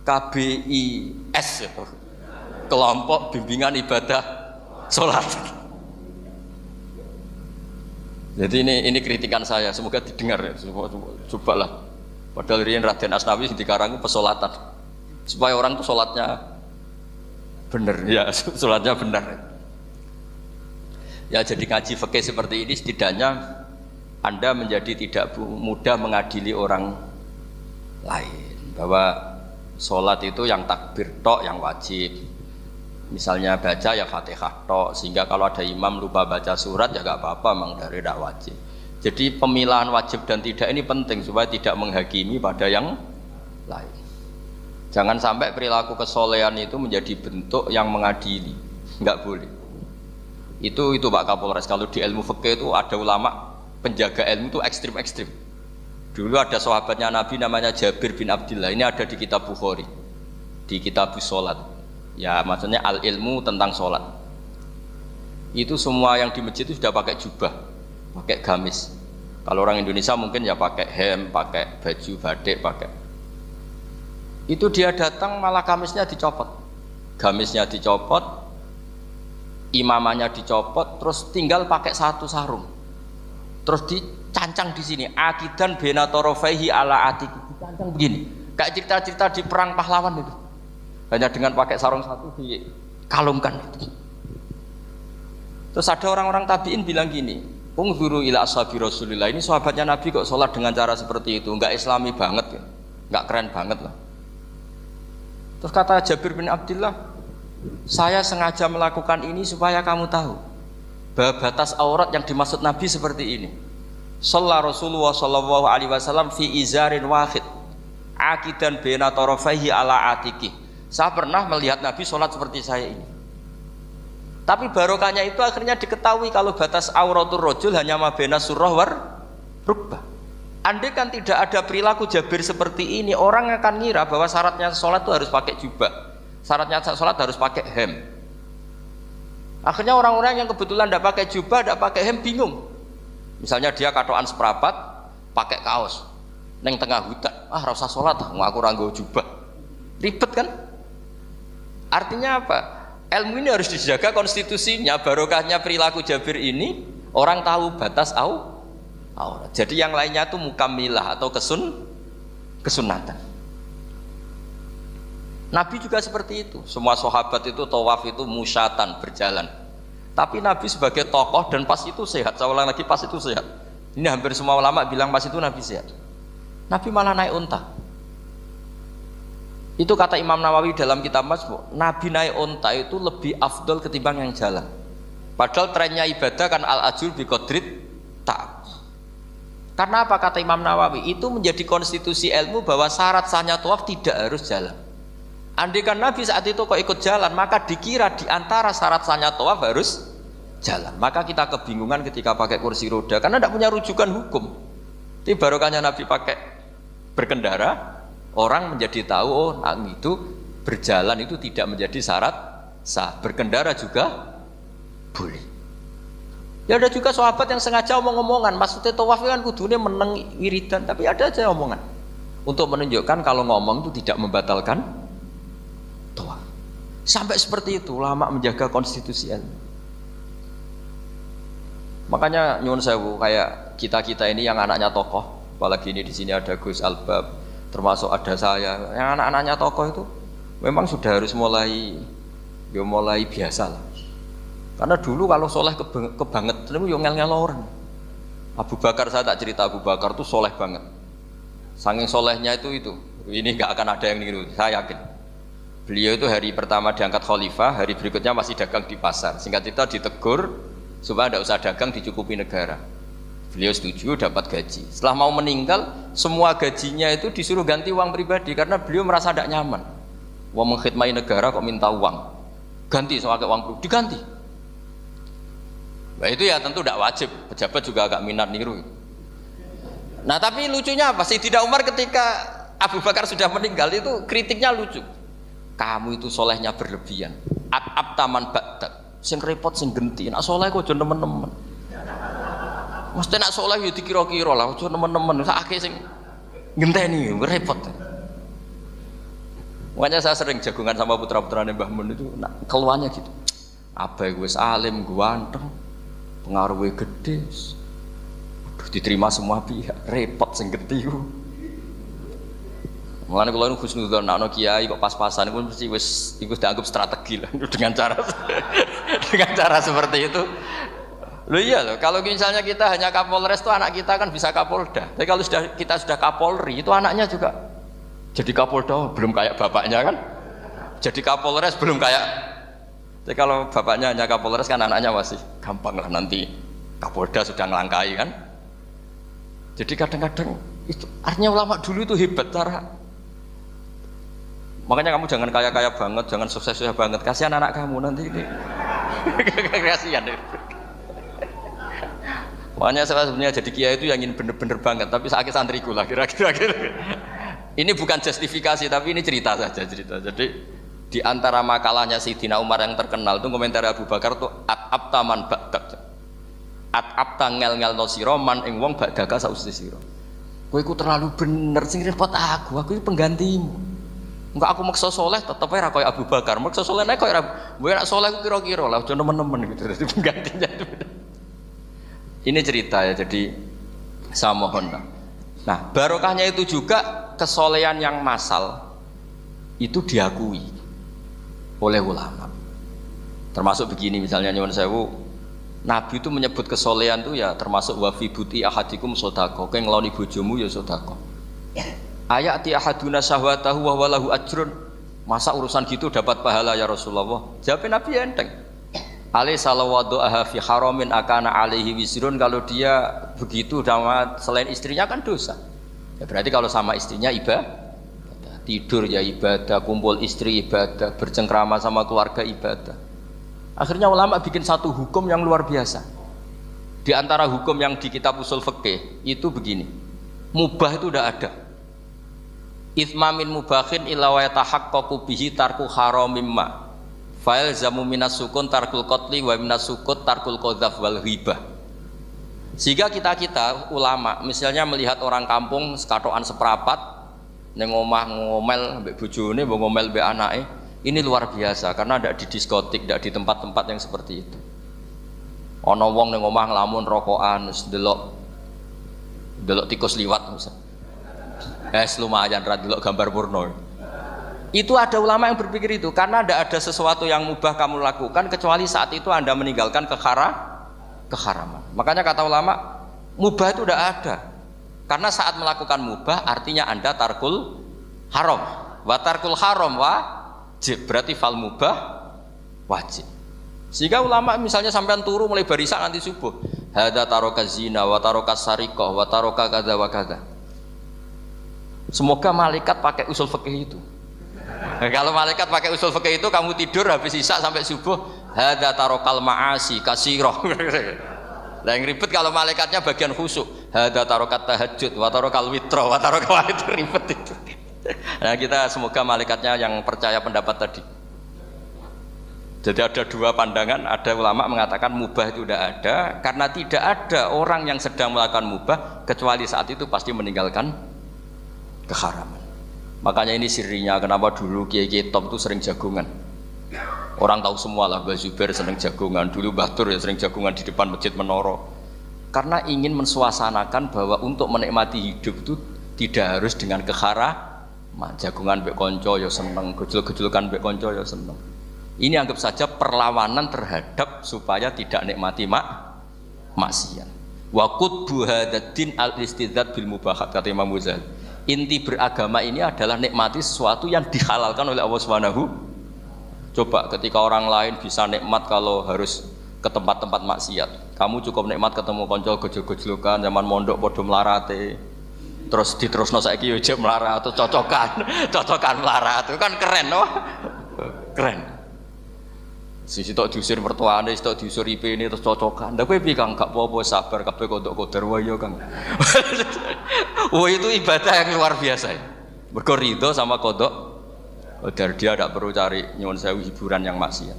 KBIS itu, kelompok bimbingan ibadah sholat. Jadi ini kritikan saya, semoga didengar ya. Cobalah. Padahal riyen Raden Asnawi di Karang pesolatan, supaya orang tuh sholatnya benar ya, sholatnya benar. Ya jadi ngaji fikih seperti ini setidaknya Anda menjadi tidak mudah mengadili orang lain, bahwa sholat itu yang takbir tok yang wajib. Misalnya baca ya Fatihah tok, sehingga kalau ada imam lupa baca surat ya gak apa-apa, memang dari tidak wajib. Jadi pemilahan wajib dan tidak ini penting supaya tidak menghakimi pada yang lain. Jangan sampai perilaku kesolehan itu menjadi bentuk yang mengadili, nggak boleh. Itu Pak Kapolres. Kalau di ilmu fikih itu ada ulama penjaga ilmu itu ekstrim-ekstrim. Dulu ada sahabatnya Nabi namanya Jabir bin Abdillah. Ini ada di kitab Bukhari, di kitab sholat. Ya maksudnya al ilmu tentang sholat. Itu semua yang di masjid itu sudah pakai jubah, pakai gamis. Kalau orang Indonesia mungkin ya pakai hem, pakai baju batik, pakai. Itu dia datang malah gamisnya dicopot, gamisnya dicopot, imamannya dicopot, terus tinggal pakai satu sarung, terus dicancang di sini. Akidan benatorofaihi ala atik, dicancang begini, kayak cerita-cerita di perang pahlawan itu. Hanya dengan pakai sarung satu dikalungkan itu. Terus ada orang-orang tabiin bilang gini, ungzuru ila ashabi Rasulillah, ini sahabatnya Nabi kok sholat dengan cara seperti itu, enggak islami banget ya, enggak keren banget lah. Terus kata Jabir bin Abdillah, saya sengaja melakukan ini supaya kamu tahu bahwa batas aurat yang dimaksud Nabi seperti ini. Shalla Rasulullah sallallahu alaihi wasallam fi izarin wahid akidan baina tarafaihi ala atiki. Saya pernah melihat Nabi sholat seperti saya ini, Tapi barokahnya itu akhirnya diketahui kalau batas auratul rajul hanya mabena surah war rukbah. Andai kan tidak ada perilaku Jabir seperti ini, orang akan ngira bahwa syaratnya sholat itu harus pakai jubah, syaratnya sholat harus pakai hem. Akhirnya orang-orang yang kebetulan tidak pakai jubah, tidak pakai hem bingung. Misalnya dia katoan seperapat, pakai kaos, neng tengah hutan, rasa sholat, aku ranggo jubah, ribet kan? Artinya apa? Ilmu ini harus dijaga konstitusinya, barokahnya perilaku Jabir ini, orang tahu batas aurat. Jadi yang lainnya itu mukamilah atau kesunatan. Nabi juga seperti itu. Semua sahabat itu tawaf itu musyatan, berjalan. Tapi Nabi sebagai tokoh dan pas itu sehat. Saya ulang lagi, pas itu sehat. Ini hampir semua ulama bilang pas itu Nabi sehat. Nabi malah naik unta. Itu kata Imam Nawawi dalam kitab Majmu', Nabi naik unta itu lebih afdol ketimbang yang jalan. Padahal trennya ibadah kan al-ajur bi qadrit ta'ab. Karena apa kata Imam Nawawi? Itu menjadi konstitusi ilmu bahwa syarat sahnya tawaf tidak harus jalan. Andai kan Nabi saat itu kok ikut jalan, maka dikira di antara syarat sahnya tawaf harus jalan. Maka kita kebingungan ketika pakai kursi roda karena tidak punya rujukan hukum. Tapi barokahnya Nabi pakai berkendara, orang menjadi tahu itu berjalan itu tidak menjadi syarat sah. Berkendara juga boleh. Ya ada juga sahabat yang sengaja omong-omongan, maksudnya tawaf kan kudune meneng wiridan, tapi ada aja omongan untuk menunjukkan kalau ngomong itu tidak membatalkan tawaf. Sampai seperti itu ulama menjaga konstitusi ilmu. Makanya nyuwun sewu kayak kita ini yang anaknya tokoh, apalagi ini di sini ada Gus Albab, termasuk ada saya, yang anak-anaknya tokoh itu memang sudah harus mulai biasa lah. Karena dulu kalau soleh kebanget, itu yang ngel-ngel orang. Abu Bakar, saya tak cerita Abu Bakar itu soleh banget. Saking solehnya itu, ini nggak akan ada yang niru, saya yakin. Beliau itu hari pertama diangkat khalifah, hari berikutnya masih dagang di pasar. Singkat cerita ditegur supaya tidak usah dagang, dicukupi negara. Beliau setuju, dapat gaji. Setelah mau meninggal, semua gajinya itu disuruh ganti uang pribadi karena beliau merasa tidak nyaman. Wah, mengkhidmati negara kok minta uang, ganti soal uang pribadi, diganti. Nah itu ya tentu tidak wajib, pejabat juga agak minat niru. Nah tapi lucunya apa? Sayyidina Umar ketika Abu Bakar sudah meninggal itu kritiknya lucu. Kamu itu solehnya berlebihan. At-ab taman ba'dak. Sing repot sing genti. Nak soleh kok aja nemen-nemen. Mesti nak soleh ya dikira-kira lah, aja nemen-nemen. Sakake sing ngenteni repot. Makanya saya sering jagungan sama putra-putrane Mbah Mun itu keluarnya gitu. Abai wis alim, ganteng. Pengaruhnya gede, diterima semua pihak, repot sing gede ku. Mulane kula niku husnudzon ana kiai kok pas-pasan iku mesti wis iku dianggap strategi lah dengan cara seperti itu. Loh iya loh, kalau misalnya kita hanya Kapolres itu anak kita kan bisa Kapolda. Tapi kalau kita sudah Kapolri itu anaknya juga jadi Kapolda, belum kayak bapaknya kan. Jadi Kapolres belum kayak. Jadi kalau bapaknya hanya Kapolres kan anaknya masih gampang lah, nanti Kapolda sudah ngelangkai kan. Jadi kadang-kadang itu artinya ulama dulu itu hebat cara. Makanya kamu jangan kaya-kaya banget, jangan sukses-sukses banget, kasihan anak kamu nanti ini. Kasihan deh. Makanya saya sebenarnya jadi kiai itu yang ingin bener-bener banget, tapi sakit santriku lah kira-kira. Ini bukan justifikasi, tapi ini cerita saja cerita. Jadi di antara makalahnya Sayyidina Umar yang terkenal itu komentar Abu Bakar itu at-ab taman ba'dak. At-ab tangel-ngel no siro man ing wong ba'daka sausi siro. Kowe iku terlalu bener sing repot aku iki penggantimu. Enggak aku maksa soleh tetep ora koyo Abu Bakar. Maksa soleh nek koyo kowe nek soleh ku kira-kira lah aja nemen-nemen gitu. Dadi penggantinya. Ini cerita ya, jadi saya mohon. Nah, barokahnya itu juga kesolehan yang massal itu diakui oleh ulama. Termasuk begini misalnya nyuwun sewu, Nabi itu menyebut kesolehan itu ya termasuk wa fi buti ahadikum sedekah. Kowe ngloni bojomu ya sedekah. Ayati ahaduna syahwatahu wa walahu ajrun. Masa urusan gitu dapat pahala ya Rasulullah? Jawab Nabi enteng. Ali salawatu aha fi haramin akana alaihi wisrun. Kalau dia begitu sama selain istrinya kan dosa. Ya berarti kalau sama istrinya ibadah. Tidur ya ibadah, kumpul istri ibadah, bercengkrama sama keluarga ibadah. Akhirnya ulama bikin satu hukum yang luar biasa. Di antara hukum yang di kitab usul fikih itu begini. Mubah itu udah ada. Itsmamin mubahin illa wa yatahaqqaqu bihi tarku haramim ma. Fa'il zamu minas sukun tarkul qatli wa minas sukut tarkul qadzaf wal ghibah. Sehingga kita ulama misalnya melihat orang kampung sekatokan seperapat ning omah ngomel mbek bojone, mbok ngomel mbek anake, ini luar biasa karena ndak di diskotik, ndak di tempat-tempat yang seperti itu. Ana wong ning omah nglamun rokokan, delok tikus liwat misal. Lumayan ra delok gambar porno. Itu ada ulama yang berpikir itu karena tidak ada sesuatu yang mubah kamu lakukan kecuali saat itu Anda meninggalkan keharaman. Makanya kata ulama mubah itu tidak ada karena saat melakukan mubah artinya Anda tarkul haram. Wa tarkul haram wajib, berarti fal mubah wajib. Sehingga ulama misalnya sampean turu mulai barisan nanti subuh, hadza taraka zina wa taraka sariqah wa taraka kadza wa kadza. Semoga malaikat pakai usul fikih itu. Kalau malaikat pakai usul fikih itu kamu tidur habis isya sampai subuh, hadza tarakal ma'asi kasirah. Lah yang ribet kalau malaikatnya bagian khusuk, hadza tarakat tahajud wa tarakal witra wa tarakal itu ribet itu. Nah, kita semoga malaikatnya yang percaya pendapat tadi. Jadi ada dua pandangan, ada ulama mengatakan mubah itu tidak ada karena tidak ada orang yang sedang melakukan mubah kecuali saat itu pasti meninggalkan keharaman. Makanya ini sirinya kenapa dulu kiai-kiai top itu sering jagungan. Orang tahu semua lah, Mbah Zubair sering jagungan, dulu Mbah Tur ya sering jagungan di depan masjid Menoro. Karena ingin mensuasanakan bahwa untuk menikmati hidup itu tidak harus dengan keharaman. Jagungan mbek konco ya seneng, gejul-gejulkan mbek konco ya seneng. Ini anggap saja perlawanan terhadap supaya tidak nikmati maksiat. Wa qutbu hadzal al-istidzad bil mubahat kata Imam Ghazali. Inti beragama ini adalah nikmati sesuatu yang dihalalkan oleh Allah Subhanahu. Coba ketika orang lain bisa nikmat kalau harus ke tempat-tempat maksiat, kamu cukup nikmat ketemu konco gejol-gejolokan zaman mondok podo melarate, terus diterusno saiki yo jek melarat atau cocokan melarat itu kan keren loh, keren. Sisi tok diusir mertuane, sisi tok diusir IP ini terus cocokan. Ndak kowe piye Kang, gak apa-apa sabar kabeh kodok kodar wae Kang. Wah itu ibadah yang luar biasa ya. Mergo ridho sama kodok kodar, dia tidak perlu cari nyuwun sewu hiburan yang maksiat.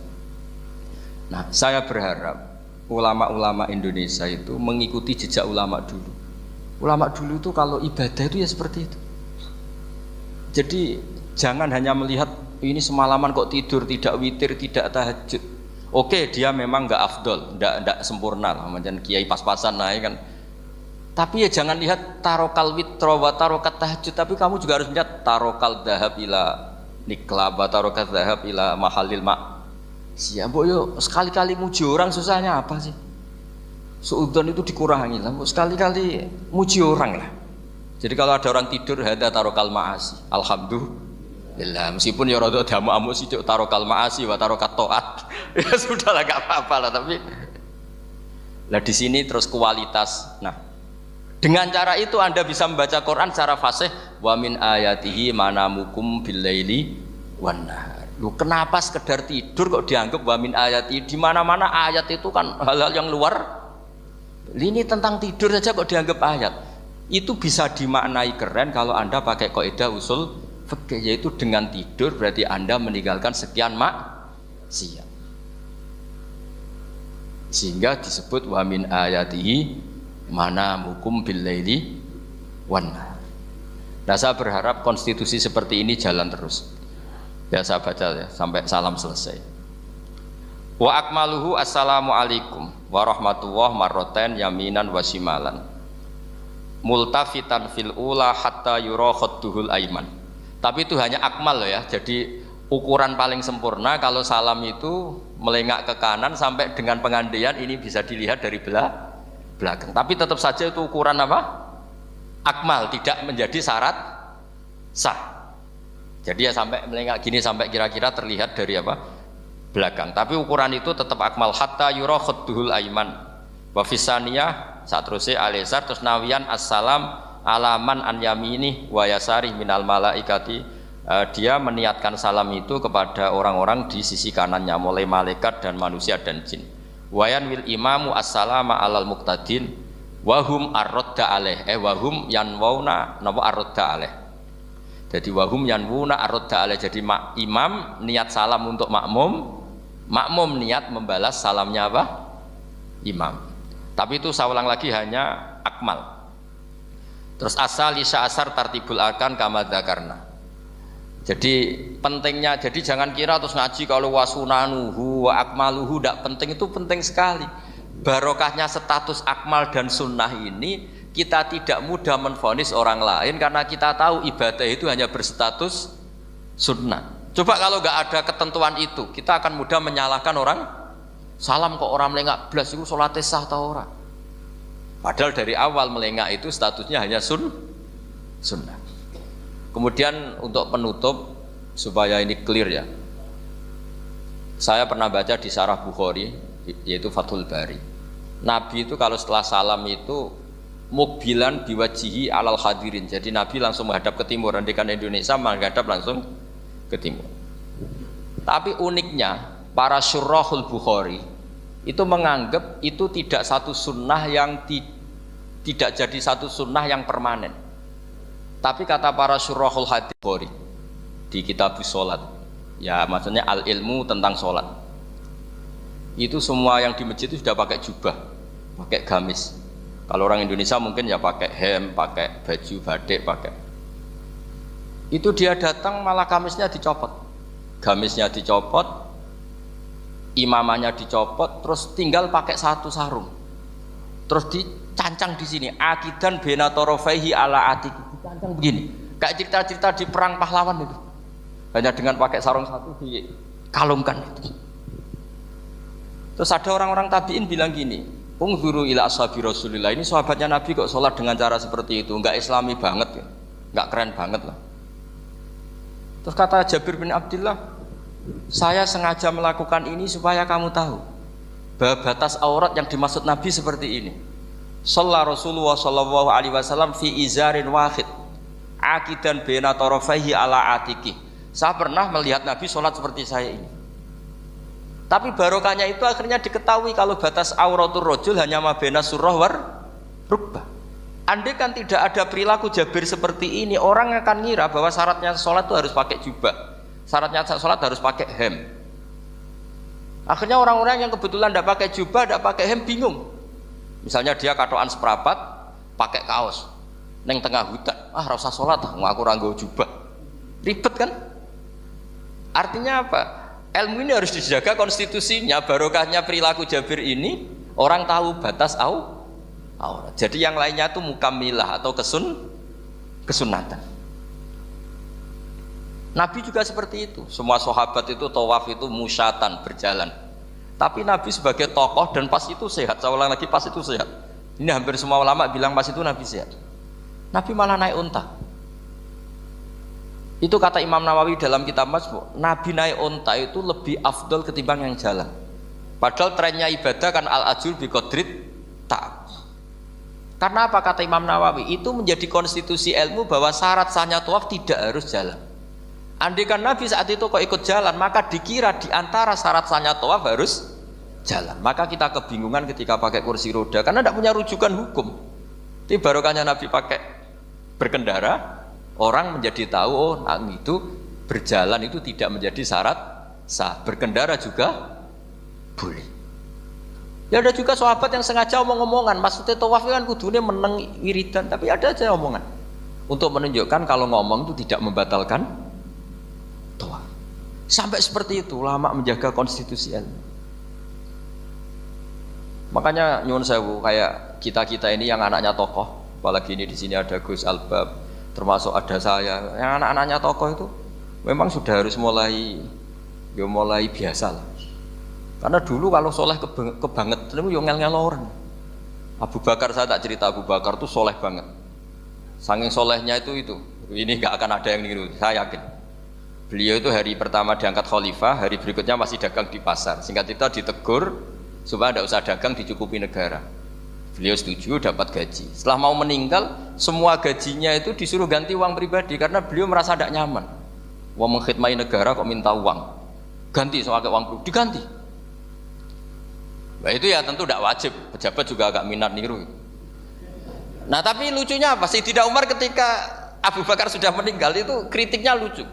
Nah, saya berharap ulama-ulama Indonesia itu mengikuti jejak ulama dulu. Ulama dulu itu kalau ibadah itu ya seperti itu. Jadi jangan hanya melihat ini semalaman kok tidur, tidak witir, tidak tahajud. Oke, dia memang enggak afdol, enggak sempurna lah, macam kiai pas-pasan naik kan. Tapi ya jangan lihat tarokal witro wa tarokat tahajud, tapi kamu juga harus lihat tarokal dahab ila nikla wa tarokat dahab ila mahalil mak. Siap, yo sekali-kali muji orang susahnya apa sih? Suudzon itu dikurangi lah, sekali-kali muji orang lah. Jadi kalau ada orang tidur, hadza tarokal maasi, alhamdulillah. Meskipun ya rada damu-amu sih tarokal maasi wa tarokat taat. Ya sudahlah enggak apa-apa lah, tapi lah di sini terus kualitas. Nah, dengan cara itu Anda bisa membaca Quran secara fasih, wa min ayatihi manamukum billaili wan nahar. Lu kenapa sekedar tidur kok dianggap wa min ayati? Di mana-mana ayat itu kan hal-hal yang luar. Ini tentang tidur saja kok dianggap ayat. Itu bisa dimaknai keren kalau Anda pakai kaidah usul fikih, yaitu dengan tidur berarti Anda meninggalkan sekian maksiat. Sehingga disebut wa min ayatihi manamukum billaili wan nahar. Nah, saya berharap konstitusi seperti ini jalan terus. Ya saya baca ya sampai salam selesai. Wa akmaluhu assalamu alaikum warahmatullahi marroten yaminan wasimalan. Multafitan fil ula hatta yura khadduhul aiman. Tapi itu hanya akmal loh ya. Jadi ukuran paling sempurna kalau salam itu melengak ke kanan sampai dengan pengandian ini bisa dilihat dari belakang. Tapi tetap saja itu ukuran apa? Akmal, tidak menjadi syarat sah. Jadi ya sampai melengak gini sampai kira-kira terlihat dari apa? Belakang. Tapi ukuran itu tetap akmal hatta yura khadduhul aiman. Wa fisaniyah saat terusnya terus nawian assalam alaman an yamini wa yasari minal malaikati dia meniatkan salam itu kepada orang-orang di sisi kanannya, mulai malaikat dan manusia dan jin. Wayan wil imamu assalama alal muqtadin wahum arrodda aleh wahum yanwauna napa arrodda aleh. Jadi wahum yanwuna arrodda aleh. Jadi imam niat salam untuk makmum, makmum niat membalas salamnya apa? Imam. Tapi itu saya ulang lagi hanya akmal. Terus asal isya asar tartibul arkan kama dzakarna. Jadi pentingnya, jadi jangan kira terus ngaji kalau wasunanuhu wa akmaluhu tidak penting, itu penting sekali. Barokahnya status akmal dan sunnah ini kita tidak mudah menvonis orang lain karena kita tahu ibadah itu hanya berstatus sunnah. Coba kalau nggak ada ketentuan itu, kita akan mudah menyalahkan orang. Salam kok orang melengak blas itu sholatnya sah atau orang. Padahal dari awal melengak itu statusnya hanya sunnah. Kemudian untuk penutup supaya ini clear ya, saya pernah baca di Syarah Bukhari yaitu Fathul Bari. Nabi itu kalau setelah salam itu mukbilan biwajihi alal hadirin. Jadi Nabi langsung menghadap ke timur. Andaikan Indonesia menghadap langsung ke timur. Tapi uniknya para syurahul Bukhari itu menganggap itu tidak satu sunnah yang tidak jadi satu sunnah yang permanen. Tapi kata para syurahul hadis Bukhari di kitab sholat, ya maksudnya al ilmu tentang sholat, itu semua yang di masjid itu sudah pakai jubah, pakai gamis. Kalau orang Indonesia mungkin ya pakai hem, pakai baju batik, pakai. Itu dia datang malah gamisnya dicopot, gamisnya dicopot, imamannya dicopot, terus tinggal pakai satu sarung, terus dicancang di sini akidan bena torofaihi ala atiku, dicancang begini, kayak cerita-cerita di perang pahlawan itu, hanya dengan pakai sarung satu dikalungkan itu. Terus ada orang-orang tabiin bilang gini, ungzuru ila ashabi Rasulillah, ini sahabatnya Nabi kok sholat dengan cara seperti itu, enggak islami banget ya, enggak keren banget lah. Terus kata Jabir bin Abdullah, saya sengaja melakukan ini supaya kamu tahu bahwa batas aurat yang dimaksud Nabi seperti ini. Shalla Rasulullah sallallahu alaihi wasallam fi izarin wahid akidan baina tarafaihi ala atiki. Saya pernah melihat Nabi sholat seperti saya ini. Tapi barokahnya itu akhirnya diketahui kalau batas auratul rajul hanya mabena surah war rukbah. Andai kan tidak ada perilaku Jabir seperti ini, orang akan ngira bahwa syaratnya sholat itu harus pakai jubah, syaratnya sholat harus pakai hem. Akhirnya orang-orang yang kebetulan tidak pakai jubah, tidak pakai hem bingung. Misalnya dia katoan seperapat, pakai kaos, neng tengah hutan, rasa sholat, aku ranggo jubah, ribet kan? Artinya apa? Ilmu ini harus dijaga konstitusinya. Barokahnya perilaku Jabir ini, orang tahu batas aurat. Jadi yang lainnya itu mukamilah atau kesunatan. Nabi juga seperti itu. Semua sahabat itu tawaf itu musyatan, berjalan. Tapi Nabi sebagai tokoh dan pas itu sehat. Saya ulang lagi, pas itu sehat. Ini hampir semua ulama bilang pas itu Nabi sehat. Nabi malah naik unta. Itu kata Imam Nawawi dalam kitab Majmu', Nabi naik unta itu lebih afdol ketimbang yang jalan. Padahal trennya ibadah kan al-ajur biqadrit ta'ab. Karena apa kata Imam Nawawi? Itu menjadi konstitusi ilmu bahwa syarat sahnya tawaf tidak harus jalan. Andaikan Nabi saat itu kok ikut jalan, maka dikira di antara syarat sahnya tawaf harus jalan. Maka kita kebingungan ketika pakai kursi roda karena tidak punya rujukan hukum. Tapi barokahnya Nabi pakai berkendara, orang menjadi tahu oh itu berjalan itu tidak menjadi syarat sah. Berkendara juga boleh. Ya ada juga sahabat yang sengaja omong-omongan, maksudnya tawaf kan kudunya meneng wiridan, tapi ada aja omongan untuk menunjukkan kalau ngomong itu tidak membatalkan tawaf. Sampai seperti itu ulama menjaga konstitusi ilmu. Makanya nyuwun sewu kayak kita ini yang anaknya tokoh, apalagi ini di sini ada Gus Albab, termasuk ada saya, yang anak-anaknya tokoh itu memang sudah harus mulai biasa lah. Karena dulu kalau soleh kebanget itu yang ngel-ngel orang. Abu Bakar, saya tak cerita, Abu Bakar itu soleh banget. Saking solehnya itu ini nggak akan ada yang niru, saya yakin. Beliau itu hari pertama diangkat khalifah, hari berikutnya masih dagang di pasar. Singkat cerita ditegur supaya tidak usah dagang, dicukupi negara. Beliau setuju, dapat gaji. Setelah mau meninggal, semua gajinya itu disuruh ganti uang pribadi karena beliau merasa tidak nyaman. Wong mengkhidmati negara kok minta uang. Ganti soal uang perlu diganti. Nah itu ya tentu tidak wajib, pejabat juga agak minat niru. Nah tapi lucunya apa? Sayyidina Umar ketika Abu Bakar sudah meninggal itu kritiknya lucu.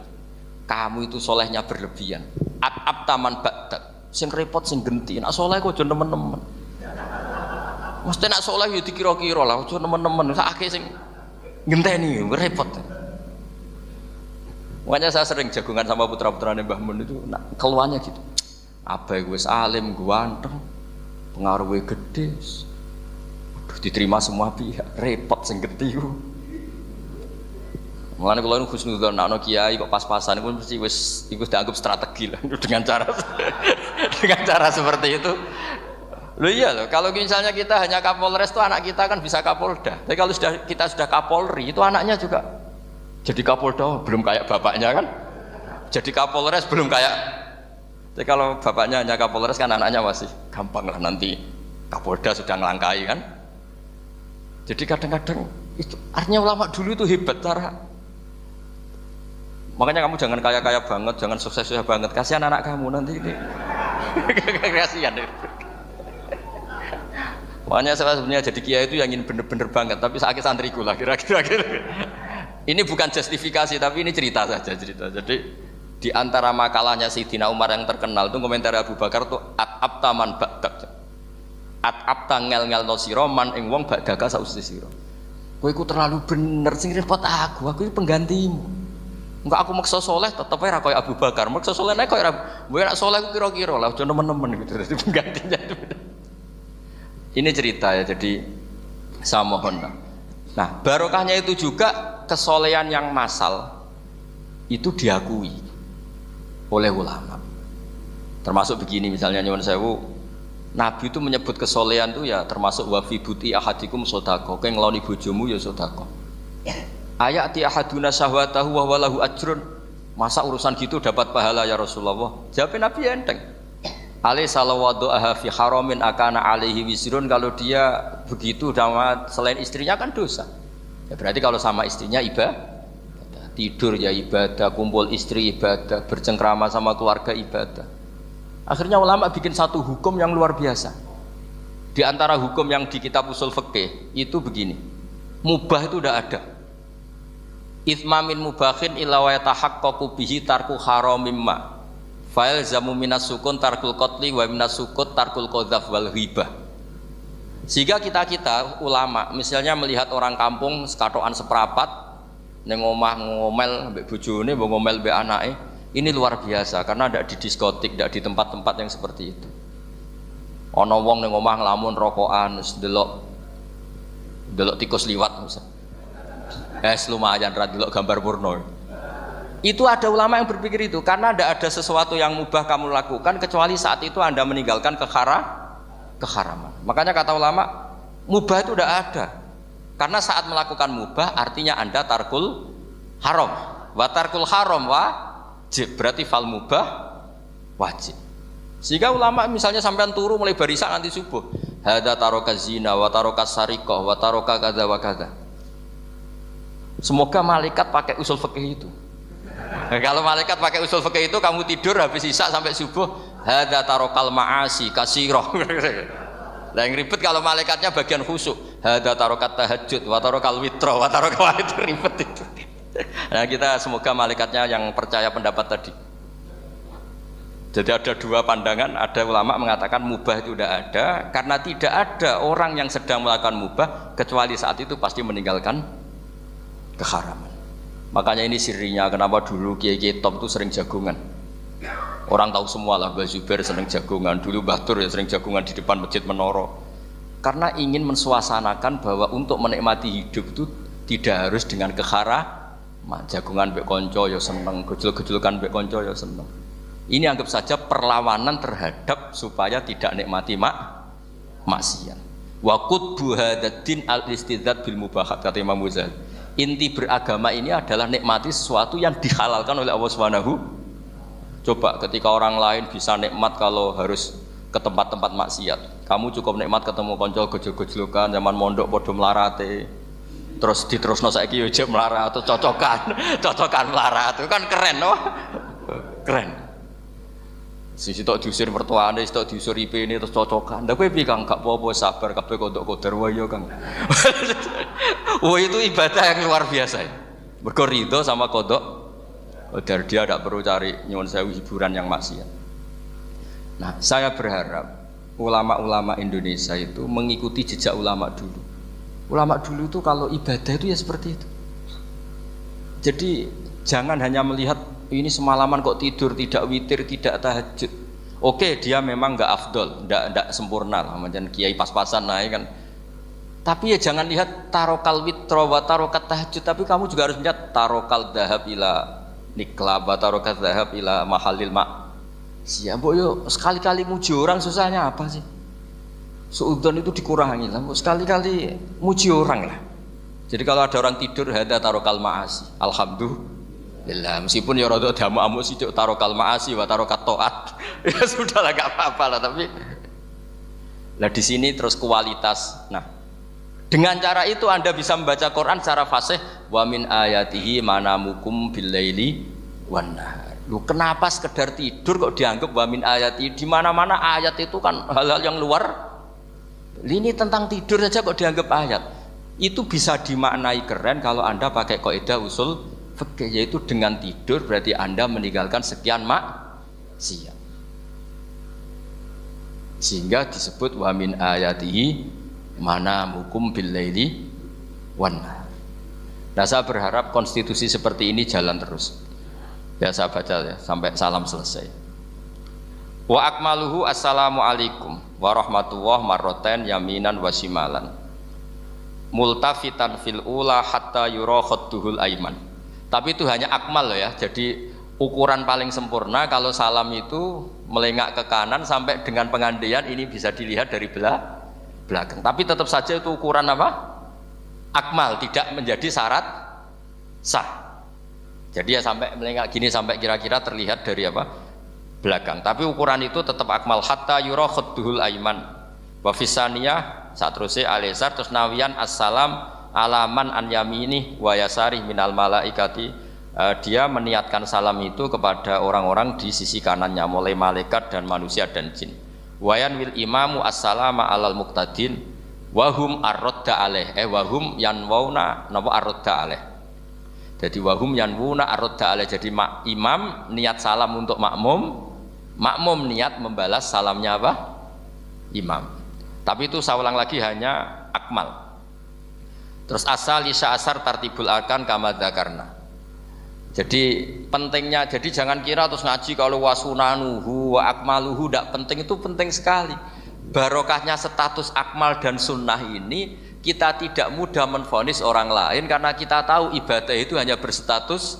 Kamu itu solehnya berlebihan. At taman bakdak. Sing repot sing genti. Nak soleh kok aja nemen-nemen. Mesti nak soleh ya dikira-kira lah, aja nemen-nemen. Sakake sing ngenteni repot. Makanya saya sering jagungan sama putra-putrane Mbah Mun itu keluarnya gitu. Abai wis alim, ganteng, pengaruhnya gede, diterima semua pihak, repot sing gede ku. Mulane kula niku husnudzon ana kiai kok pas-pasan iku mesti wis iku dianggap strategi lah dengan cara seperti itu. Loh iya loh, kalau misalnya kita hanya Kapolres itu anak kita kan bisa Kapolda. Tapi kalau kita sudah Kapolri itu anaknya juga jadi Kapolda, belum kayak bapaknya kan. Jadi Kapolres belum kayak. Jadi kalau bapaknya hanya Kapolres kan anaknya masih gampang lah, nanti Kapolda sudah ngelangkai kan. Jadi kadang-kadang itu artinya ulama dulu itu hebat cara. Makanya kamu jangan kaya-kaya banget, jangan sukses-sukses banget. Kasihan anak kamu nanti ini. Kasihan. Makanya saya sebenarnya jadi kiai itu yang ingin bener-bener banget, tapi sakit santriku lah kira-kira. Ini bukan justifikasi, tapi ini cerita saja cerita. Jadi di antara makalahnya Sayyidina Umar yang terkenal itu komentar Abu Bakar tuh at-abta man ba'dak. At-abta ngel-ngel no sira man ing wong ba'daka sausi sira. Kowe iku terlalu bener sing repot aku iki penggantimu. Enggak aku maksa soleh tetep ae ra koyo Abu Bakar. Maksa soleh nek koyo kowe nek soleh ku kira-kira lah aja nemen-nemen gitu. Dadi penggantinya. Ini cerita ya, jadi saya mohon. Nah, barokahnya itu juga kesolehan yang massal itu diakui oleh ulama. Termasuk begini misalnya nyuwun sewu, Nabi itu menyebut kesolehan itu ya termasuk wa fi buti ahadikum sedekah. Kowe ngeloni bojomu ya sedekah. Ayati ahaduna syahwatahu wa walahu ajrun. Masa urusan gitu dapat pahala ya Rasulullah? Jawab Nabi enteng. Ali salawatu aha fi haramin akana alaihi wisrun, kalau dia begitu sama selain istrinya kan dosa. Ya berarti kalau sama istrinya ibadah, tidur ya ibadah, kumpul istri ibadah, bercengkrama sama keluarga ibadah. Akhirnya ulama bikin satu hukum yang luar biasa. Di antara hukum yang di kitab usul fikih itu begini. Mubah itu udah ada. Itsmamin mubahin illa wa yatahaqqaqu bihi tarku haramim ma. Fa'il zamu minas sukun tarkul qatli wa minas sukut tarkul qadzaf wal ghibah. Sehingga kita ulama misalnya melihat orang kampung sekatokan seprapat ning omah ngomel mbek bojone, mbok ngomel mbek anake, ini luar biasa karena ndak di diskotik, ndak di tempat-tempat yang seperti itu. Ana wong ning omah nglamun rokokan wis delok tikus liwat misal. Lumayan ra delok gambar porno. Itu ada ulama yang berpikir itu karena tidak ada sesuatu yang mubah kamu lakukan kecuali saat itu Anda meninggalkan keharaman. Makanya kata ulama mubah itu tidak ada karena saat melakukan mubah artinya Anda tarkul haram. Wa tarkul haram wajib, berarti fal mubah wajib. Sehingga ulama misalnya sampean turu mulai barisan nanti subuh, hadza taraka zina wa taraka sariqah wa taraka kadza wa kadza. Semoga malaikat pakai usul fikih itu. Nah, kalau malaikat pakai usul fikih itu kamu tidur habis isya sampai subuh hadza tarokal ma'asi kasirah. Lah yang ribet kalau malaikatnya bagian khusyuk hadza tarokat tahajud wa tarokal witra wa tarokal itu ribet itu. Nah kita semoga malaikatnya yang percaya pendapat tadi. Jadi ada dua pandangan, ada ulama mengatakan mubah itu tidak ada karena tidak ada orang yang sedang melakukan mubah kecuali saat itu pasti meninggalkan keharaman. Makanya ini sirinya kenapa dulu kiai-kiai top itu sering jagungan. Orang tahu semua lah, Mbah Zubair sering jagungan, dulu Mbah Tur ya sering jagungan di depan Masjid Menoro. Karena ingin mensuasanakan bahwa untuk menikmati hidup itu tidak harus dengan keharaman. Jagungan mbek konco ya seneng, gejul-gejulkan mbek konco ya seneng. Ini anggap saja perlawanan terhadap supaya tidak nikmati maksiat. Wa qutbu hadzal al-istidzad bil mubahat kata Imam Ghazali. Inti beragama ini adalah nikmati sesuatu yang dihalalkan oleh Allah Subhanahu. Coba ketika orang lain bisa nikmat kalau harus ke tempat-tempat maksiat, kamu cukup nikmat ketemu konco gejol-gejolokan zaman mondok podo melarate, terus diterusno saiki yo jek melarat atau cocokan melarat itu kan keren loh. Keren. Sisi tok diusir mertuane, sisi tok diusir IP-ne terus cocokan. Ndak kowe piye Kang, gak apa-apa sabar kabeh kodok-kodar wae yo Kang. Wah itu ibadah yang luar biasa. Mergo ridho sama kodok. Kodar dia tidak perlu cari nyuwun sewu hiburan yang maksiat. Nah, saya berharap ulama-ulama Indonesia itu mengikuti jejak ulama dulu. Ulama dulu itu kalau ibadah itu ya seperti itu. Jadi jangan hanya melihat ini semalaman kok tidur, tidak witir, tidak tahajud. Oke, dia memang enggak afdol, enggak sempurna lah, macam kiai pas-pasan naik kan. Tapi ya jangan lihat tarokal witro wa tarokat tahajud, tapi kamu juga harus lihat tarokal dahab ila nikla wa tarokat dahab ila mahalil mak. Siapa yo sekali-kali muji orang susahnya apa sih? Suudzon itu dikurangi lah, sekali-kali muji orang lah. Jadi kalau ada orang tidur hada tarokal maasi, alhamdulillah. Meskipun ya rada damu-amu sih tarokal maasi wa tarokat toat, ya sudah lah gak apa-apa lah. Tapi lah di sini terus kualitas. Nah, dengan cara itu Anda bisa membaca Quran secara fasih. Wa min ayatihi manamukum billaili wan nahar. Lu kenapa sekedar tidur kok dianggap wa min ayatihi? Di mana-mana ayat itu kan hal-hal yang luar. Ini tentang tidur saja kok dianggap ayat. Itu bisa dimaknai keren kalau Anda pakai kaidah usul fikih, yaitu dengan tidur berarti Anda meninggalkan sekian maksiat. Sehingga disebut wa min ayatihi manamukum billaili wan nahar. Nah, saya berharap konstitusi seperti ini jalan terus. Ya saya baca ya sampai salam selesai. Wa akmaluhu assalamu alaikum wa rahmatullah marroten yaminan wa shimalan. Multafitan fil ula hatta yura khadduhul aiman. Tapi itu hanya akmal ya. Jadi ukuran paling sempurna kalau salam itu melengak ke kanan sampai dengan pengandaian ini bisa dilihat dari belakang. Tapi tetap saja itu ukuran apa? Akmal, tidak menjadi syarat sah. Jadi ya sampai melengak gini sampai kira-kira terlihat dari apa? Belakang. Tapi ukuran itu tetap akmal hatta yura khadduhul aiman. Wa fisaniyah satruse alisar terus nawian assalam alaman an yamini wa yasari minal malaikati. Dia meniatkan salam itu kepada orang-orang di sisi kanannya mulai malaikat dan manusia dan jin. Wayan wil imamu assalama alal muqtadin wahum arrodda alaih wahum yanwauna napa arrodda alaih. Jadi wahum yanwuna arrodda alaih. Jadi imam niat salam untuk makmum, makmum niat membalas salamnya apa? Imam. Tapi itu saya ulang lagi hanya akmal. Terus asal isya asar tartibul arkan kama dzakarna. Jadi pentingnya, jadi jangan kira terus ngaji kalau wasunanuhu wa akmaluhu tidak penting, itu penting sekali. Barokahnya status akmal dan sunnah ini kita tidak mudah menvonis orang lain karena kita tahu ibadah itu hanya berstatus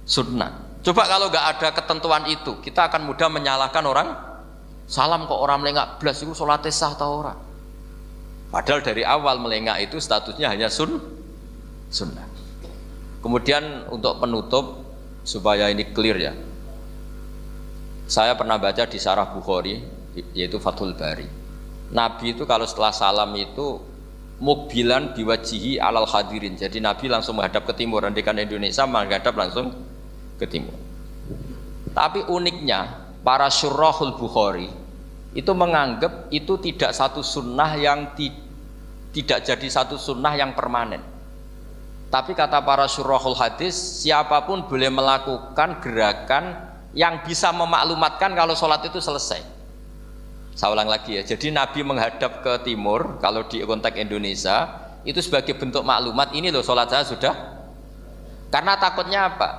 sunnah. Coba kalau nggak ada ketentuan itu, kita akan mudah menyalahkan orang. Salam kok orang melengak blas itu sholatnya sah atau orang? Padahal dari awal melengak itu statusnya hanya sunnah. Kemudian untuk penutup supaya ini clear ya, saya pernah baca di Syarah Bukhari yaitu Fathul Bari. Nabi itu kalau setelah salam itu mukbilan biwajihi alal hadirin. Jadi Nabi langsung menghadap ke timur. Andikan Indonesia menghadap langsung ke timur. Tapi uniknya para syurahul Bukhari itu menganggap itu tidak satu sunnah yang tidak jadi satu sunnah yang permanen. Tapi kata para syurahul hadis, siapapun boleh melakukan gerakan yang bisa memaklumatkan kalau sholat itu selesai. Saya ulang lagi ya, jadi Nabi menghadap ke timur kalau di konteks Indonesia itu sebagai bentuk maklumat, ini loh sholat saya sudah. Karena takutnya apa?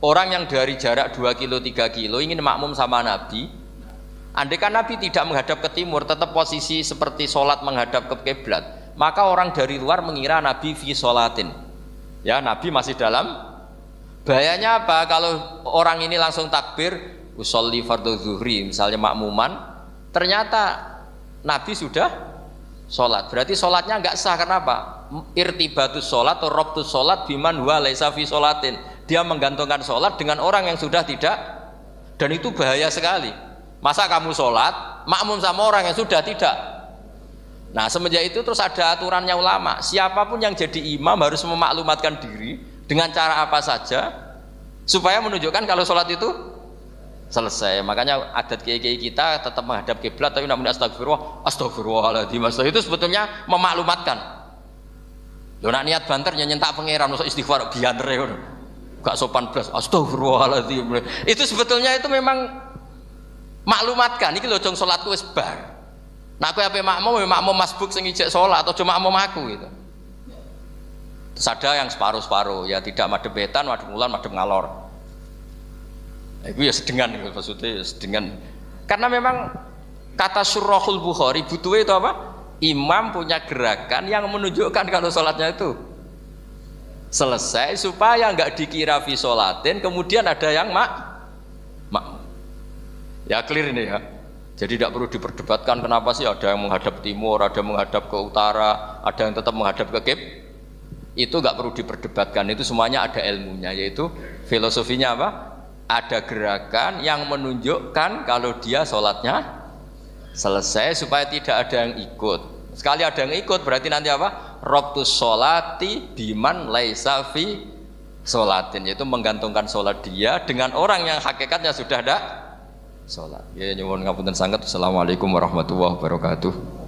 Orang yang dari jarak 2 kilo 3 kilo ingin makmum sama Nabi, andai kan Nabi tidak menghadap ke timur, tetap posisi seperti sholat menghadap ke kiblat, maka orang dari luar mengira Nabi fi sholatin. Ya, Nabi masih dalam. Bahayanya apa? Kalau orang ini langsung takbir usolli fardhu zuhri misalnya makmuman, ternyata Nabi sudah sholat, berarti sholatnya enggak sah. Kenapa? Irtibatus sholat atau robtus sholat biman huwa laisa fi sholatin. Dia menggantungkan sholat dengan orang yang sudah tidak, dan itu bahaya sekali. Masa kamu sholat makmum sama orang yang sudah tidak? Nah, semenjak itu terus ada aturannya ulama, siapapun yang jadi imam harus memaklumatkan diri dengan cara apa saja supaya menunjukkan kalau sholat itu selesai. Makanya adat kiai-kiai kita tetap menghadap kiblat tapi namanya astagfirullahaladzim. Itu sebetulnya memaklumatkan. Lho nak niat banter nyentak pangeran masuk istighfar bianter ya. Gak sopan blas. Astagfirullahaladzim. Itu sebetulnya itu memang maklumatkan iki lho jong salatku wis bar. Nah aku ape makmum masbuk sing ijek salat atau cuma makmum aku gitu. Terus ada yang separuh-separuh ya tidak madhep wetan, madhep kulon, madhep ngalor. Itu ya sedengan itu maksudnya sedengan. Karena memang kata Surahul Bukhari butuh itu apa? Imam punya gerakan yang menunjukkan kalau sholatnya itu selesai supaya nggak dikira fi sholatin kemudian ada yang ya clear ini ya. Jadi tidak perlu diperdebatkan kenapa sih ada yang menghadap timur, ada yang menghadap ke utara, ada yang tetap menghadap ke kib. Itu nggak perlu diperdebatkan, itu semuanya ada ilmunya, yaitu filosofinya apa? Ada gerakan yang menunjukkan kalau dia sholatnya selesai supaya tidak ada yang ikut. Sekali ada yang ikut berarti nanti apa? Rabtus sholati biman laisa fi sholatin, yaitu menggantungkan sholat dia dengan orang yang hakikatnya sudah ada sholat. Ya nyuwun ngapunten sanget. Assalamualaikum warahmatullahi wabarakatuh.